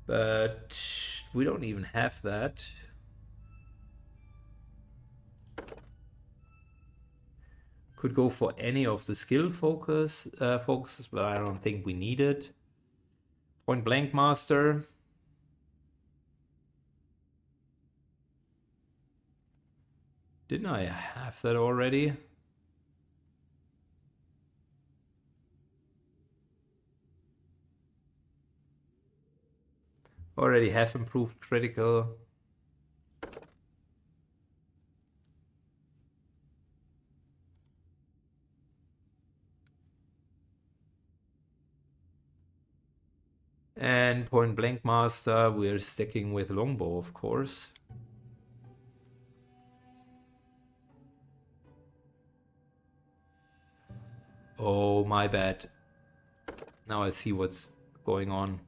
But we don't even have that. Could go for any of the skill focuses, but I don't think we need it. Point Blank Master. Didn't I have that already? Already have improved critical. And Point Blank Master, we're sticking with Longbow, of course. Oh, my bad. Now I see what's going on.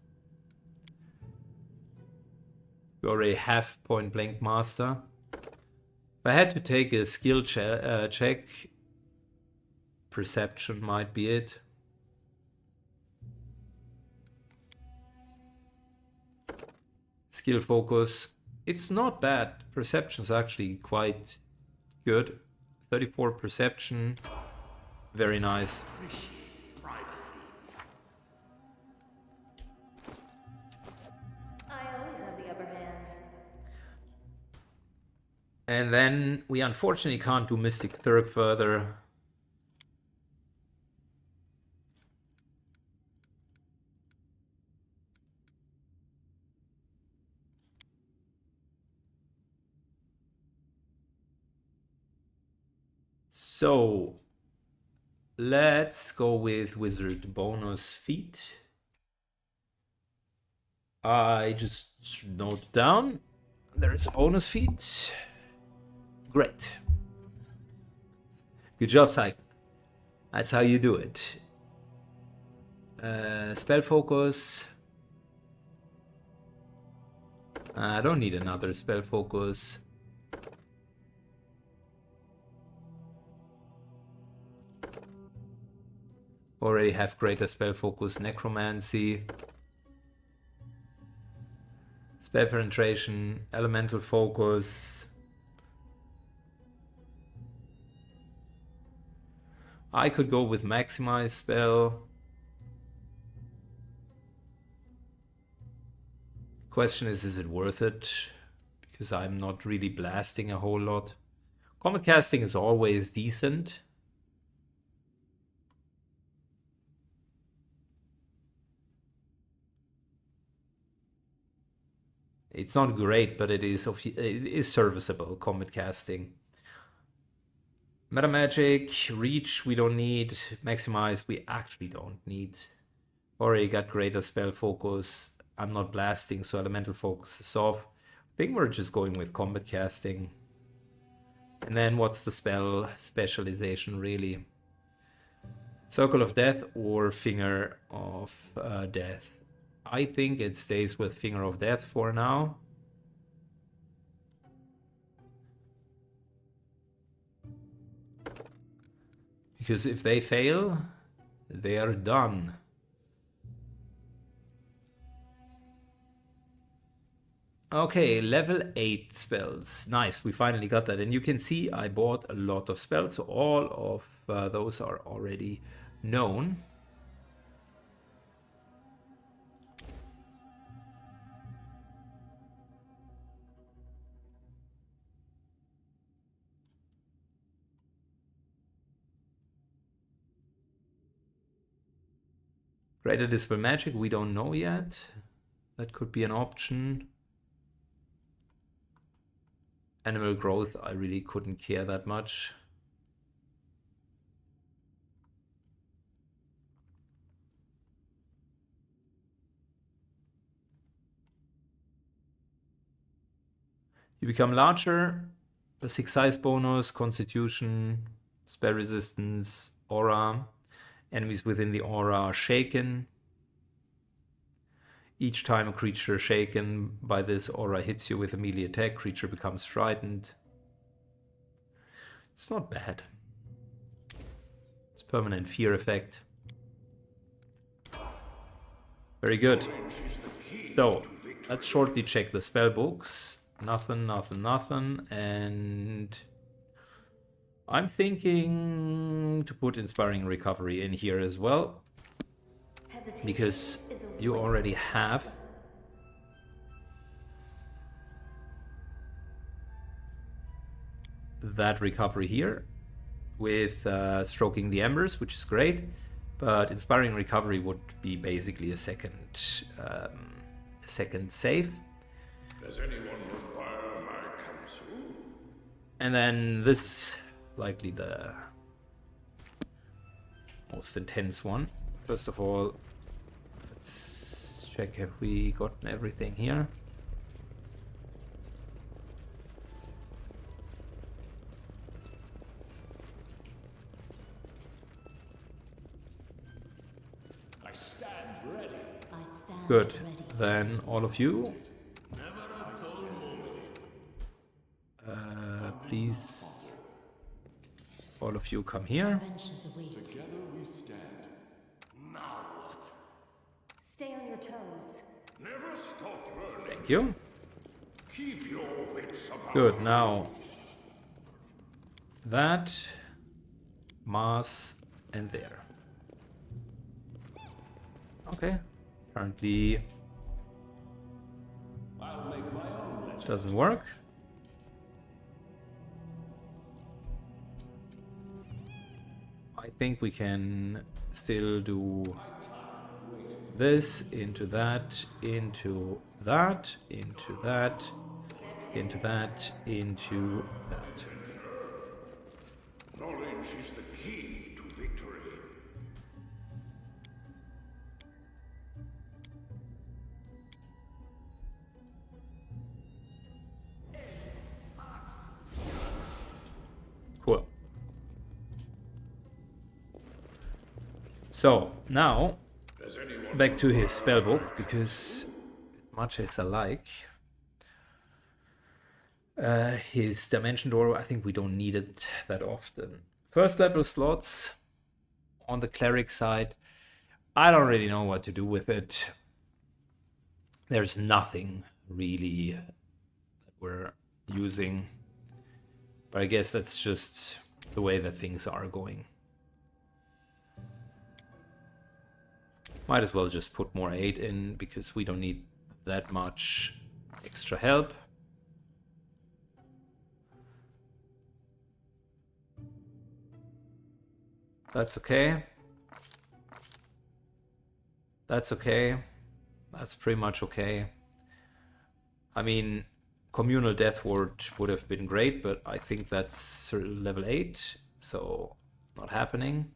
We already have Point Blank Master. If I had to take a skill check, Perception might be it. Skill focus. It's not bad. Perception's actually quite good. 34 perception. Very nice. I always have the upper hand. And then we unfortunately can't do Mystic Thurg further. So let's go with Wizard bonus feat. I just note down. There is a bonus feat. Great. Good job, Psych. That's how you do it. Spell focus. I don't need another spell focus. Already have greater spell focus, necromancy, spell penetration, elemental focus. I could go with maximize spell. Question is it worth it? Because I'm not really blasting a whole lot. Combat casting is always decent. It's not great, but it is serviceable, combat casting. Meta magic, reach we don't need, maximize we actually don't need. Already got greater spell focus. I'm not blasting, so elemental focus is off. I think we're just going with combat casting. And then what's the spell specialization really? Circle of Death or Finger of Death? I think it stays with Finger of Death for now. Because if they fail, they are done. Okay, level 8 spells. Nice, we finally got that. And you can see I bought a lot of spells, so all of those are already known. Greater Dispel Magic, we don't know yet. That could be an option. Animal Growth, I really couldn't care that much. You become larger, a 6 size bonus, Constitution, Spell Resistance, Aura. Enemies within the aura are shaken. Each time a creature shaken by this aura hits you with a melee attack, creature becomes frightened. It's not bad. It's permanent fear effect. Very good. So, let's shortly check the spell books. Nothing, nothing, nothing. And I'm thinking to put Inspiring Recovery in here as well. Because you already have that recovery here with Stroking the Embers, which is great. But Inspiring Recovery would be basically a second save. Does anyone require my counsel? And then this is likely the most intense one. First of all, let's check if we gotten everything here. I stand ready. I stand Good. ready. Then all of you, please, all of you come here. Adventures await. Together we stand. Now what? Stay on your toes. Never stop learning. Thank you. Keep your wits about Good. you. Now that, mass, and there. Okay. Currently I'll make my own legend. doesn't work. I think we can still do this into that, into that, into that, into that, into that. Knowledge is the key to victory. So now Does anyone back to his spellbook, because as much as I like his dimension door, I think we don't need it that often. First level slots on the cleric side, I don't really know what to do with it. There's nothing really that we're using, but I guess that's just the way that things are going. Might as well just put more 8 in, because we don't need that much extra help. That's okay. That's okay. That's pretty much okay. I mean, Communal Death Ward would have been great, but I think that's level 8, so not happening.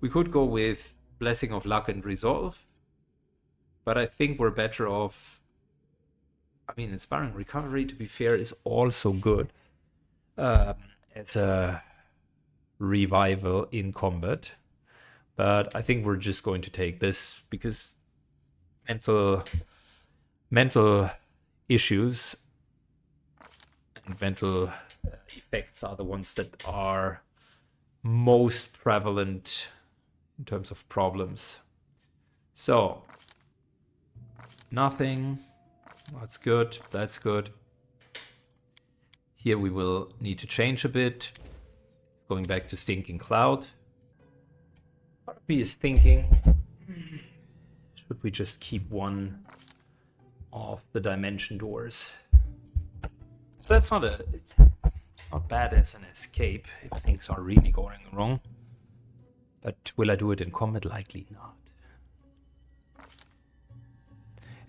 We could go with Blessing of Luck and Resolve, but I think we're better off. I mean, Inspiring Recovery, to be fair, is also good as a revival in combat. But I think we're just going to take this, because mental issues and mental effects are the ones that are most prevalent in terms of problems. So, nothing. That's good. That's good. Here we will need to change a bit. Going back to Stinking Cloud. Part of me is thinking, should we just keep one of the dimension doors? So that's not it's not bad as an escape if things are really going wrong. But will I do it in combat? Likely not.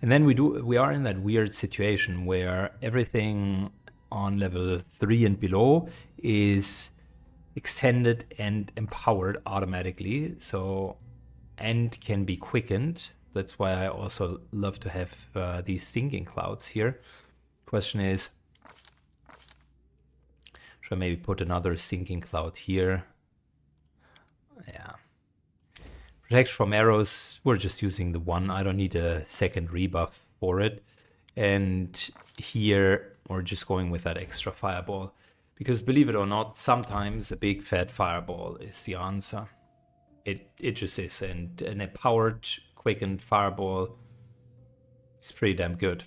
And then we are in that weird situation where everything on level 3 and below is extended and empowered automatically, so and can be quickened. That's why I also love to have these Stinking Clouds here. Question is, should I maybe put another Stinking Cloud here? Yeah. Protection from arrows, we're just using the one. I don't need a second rebuff for it. And here we're just going with that extra fireball. Because believe it or not, sometimes a big fat fireball is the answer. It just is. And an empowered, quickened fireball is pretty damn good.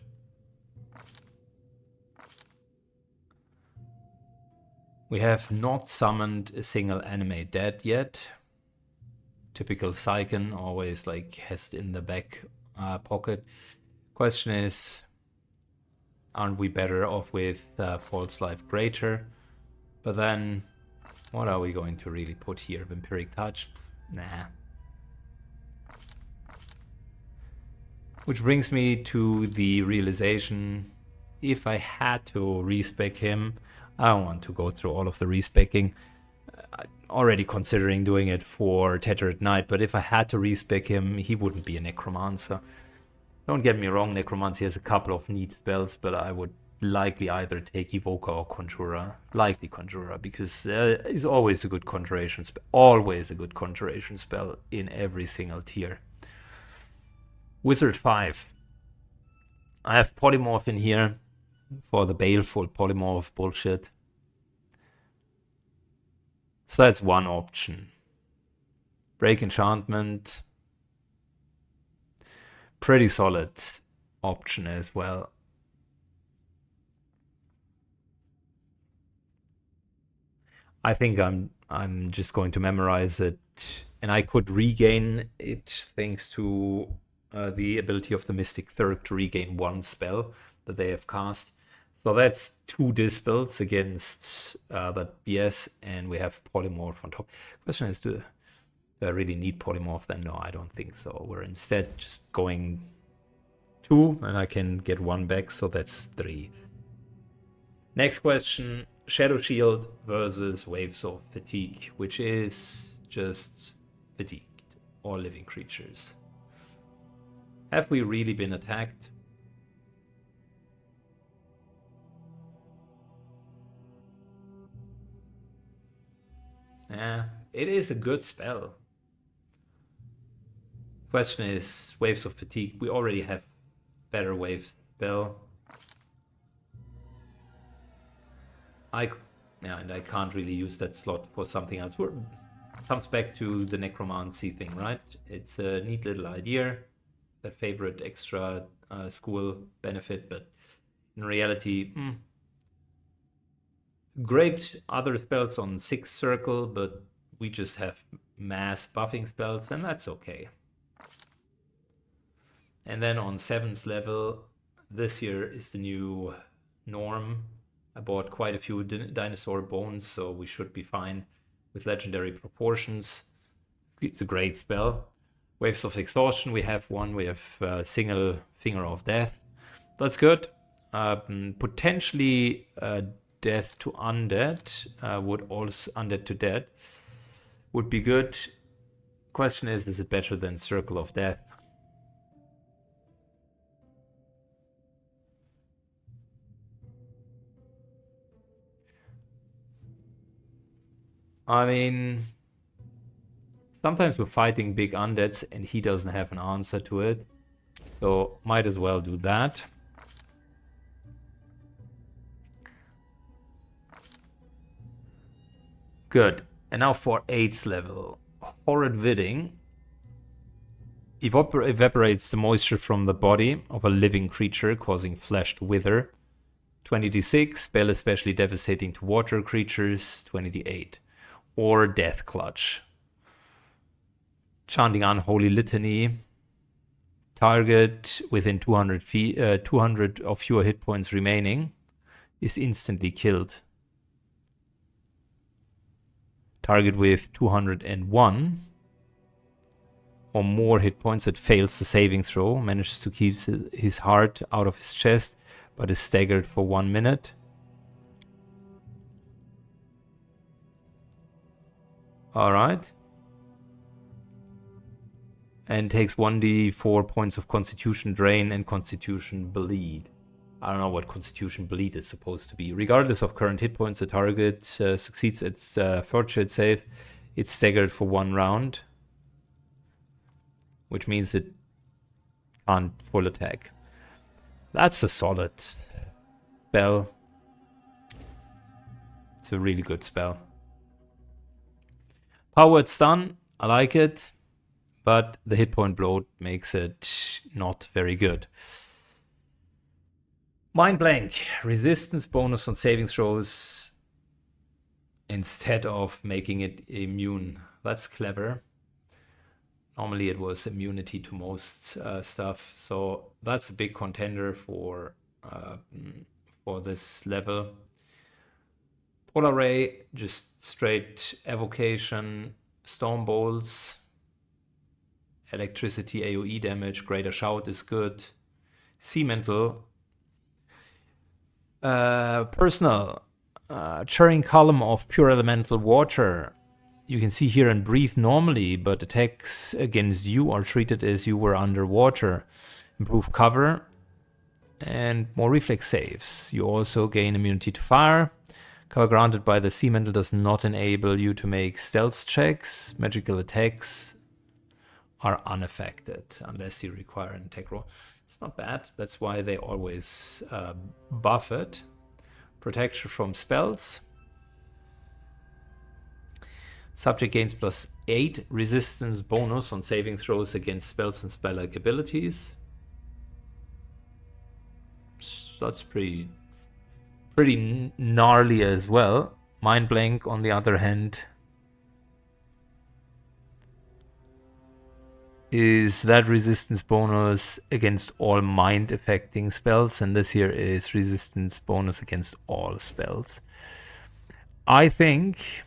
We have not summoned a single enemy dead yet. Typical Psychen, always like has it in the back pocket. Question is, aren't we better off with False Life Greater? But then, what are we going to really put here? Vampiric Touch? Nah. Which brings me to the realization, if I had to respec him, I don't want to go through all of the respecking. Already considering doing it for Tethered Knight, but if I had to respec him, he wouldn't be a Necromancer. Don't get me wrong, Necromancy has a couple of neat spells, but I would likely either take Evoker or Conjurer. Likely Conjurer, because he's always a good conjuration spell. Always a good conjuration spell in every single tier. Wizard 5. I have Polymorph in here for the baleful Polymorph bullshit. So that's one option. Break Enchantment. Pretty solid option as well. I think I'm just going to memorize it, and I could regain it thanks to the ability of the Mystic Thurg to regain one spell that they have cast. So that's 2 dispels against that BS, and we have Polymorph on top. Question is, do I really need Polymorph then? No, I don't think so. We're instead just going 2, and I can get 1 back, so that's 3. Next question, Shadow Shield versus Waves of Fatigue, which is just fatigued, all living creatures. Have we really been attacked? Yeah, it is a good spell. Question is, Waves of Fatigue. We already have better wave spell. And I can't really use that slot for something else. Comes back to the necromancy thing, right? It's a neat little idea, that favorite extra school benefit, but in reality, great other spells on 6th circle, but we just have mass buffing spells, and that's okay. And then on 7th level, this year is the new norm. I bought quite a few dinosaur bones, so we should be fine with legendary proportions. It's a great spell. Waves of Exhaustion, we have one. We have single Finger of Death. That's good. Potentially Death to Undead would also Undead to Dead would be good. Question is it better than Circle of Death? I mean, sometimes we're fighting big undeads and he doesn't have an answer to it. So might as well do that. Good. And now for 8th level. Horrid Bidding. Evaporates the moisture from the body of a living creature, causing flesh to wither. 20d6. Spell especially devastating to water creatures. 20d8. Or Death Clutch. Chanting Unholy Litany. Target within 200 feet, 200 or fewer hit points remaining is instantly killed. Target with 201 or more hit points that fails the saving throw manages to keep his heart out of his chest, but is staggered for 1 minute. All right. And takes 1d4 points of Constitution Drain and Constitution Bleed. I don't know what Constitution Bleed is supposed to be. Regardless of current hit points, the target succeeds its fortune save. It's staggered for 1 round, which means it can't full attack. That's a solid spell. It's a really good spell. Powered Stun, I like it, but the hit point bloat makes it not very good. Mind Blank, resistance bonus on saving throws instead of making it immune. That's clever. Normally it was immunity to most stuff, so that's a big contender for this level. Polar Ray, just straight evocation, Storm Bolts, electricity AoE damage, Greater Shout is good. Cemental, personal, Churning Column of Pure Elemental Water. You can see here and breathe normally, but attacks against you are treated as you were underwater. Improve cover and more reflex saves. You also gain immunity to fire. Cover granted by the Sea Mantle does not enable you to make stealth checks. Magical attacks are unaffected unless you require an attack roll. It's not bad. That's why they always buff it. Protection from spells. Subject gains +8 resistance bonus on saving throws against spells and spell-like abilities. That's pretty gnarly as well. Mind Blank, on the other hand, is that resistance bonus against all mind affecting spells, and this here is resistance bonus against all spells. I think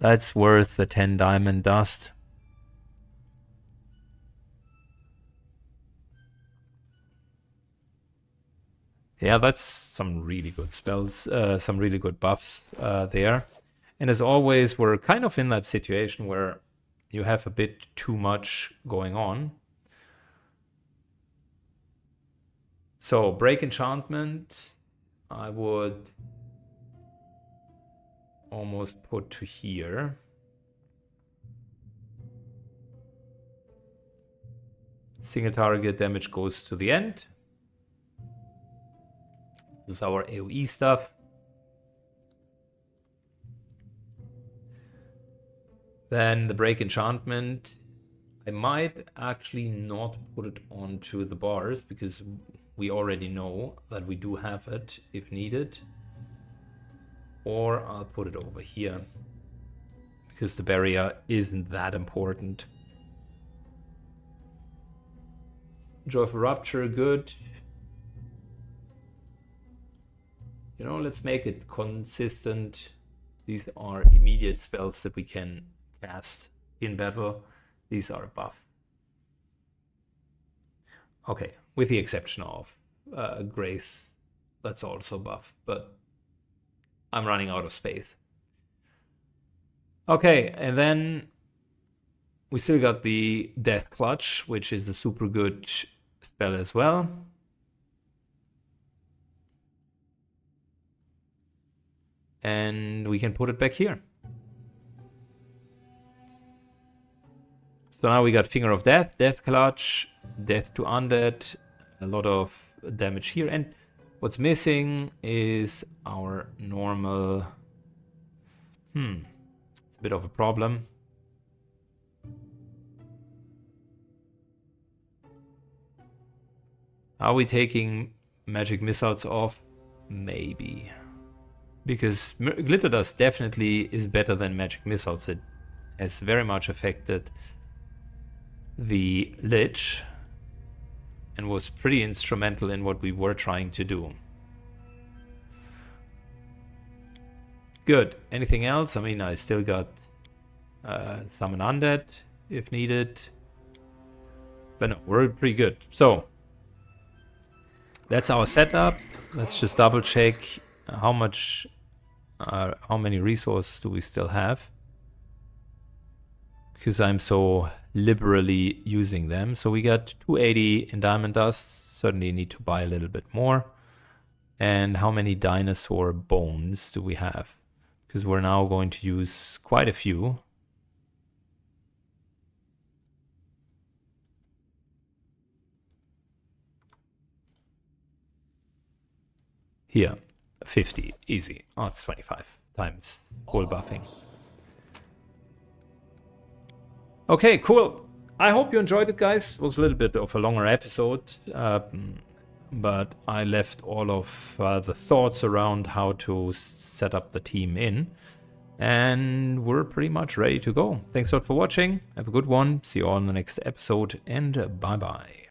that's worth the 10 diamond dust. Yeah, that's some really good spells, some really good buffs there. And as always, we're kind of in that situation where you have a bit too much going on. So, Break Enchantment, I would almost put to here. Single target damage goes to the end. This is our AoE stuff. Then the break enchantment. I might actually not put it onto the bars because we already know that we do have it if needed. Or I'll put it over here because the barrier isn't that important. Joy of Rupture, good. You know, let's make it consistent. These are immediate spells that we can cast in battle. These are buffed. Okay, with the exception of Grace, that's also buff, but I'm running out of space. Okay, and then we still got the Death Clutch, which is a super good spell as well. And we can put it back here. So now we got Finger of Death, Death Clutch, Death to Undead, a lot of damage here. And what's missing is our normal... It's a bit of a problem. Are we taking magic missiles off? Maybe. Because Glitter Dust definitely is better than magic missiles. It has very much affected the Lich and was pretty instrumental in what we were trying to do. Good. Anything else? I mean, I still got Summon Undead if needed. But no, we're pretty good. So, that's our setup. Let's just double check how many resources do we still have. Because I'm so liberally using them. So we got 280 in Diamond Dust. Certainly need to buy a little bit more. And how many dinosaur bones do we have? Because we're now going to use quite a few. Here, 50, easy. Oh, it's 25 times full buffing. Okay, cool. I hope you enjoyed it, guys. It was a little bit of a longer episode, but I left all of the thoughts around how to set up the team in, and we're pretty much ready to go. Thanks a lot for watching. Have a good one. See you all in the next episode, and bye-bye.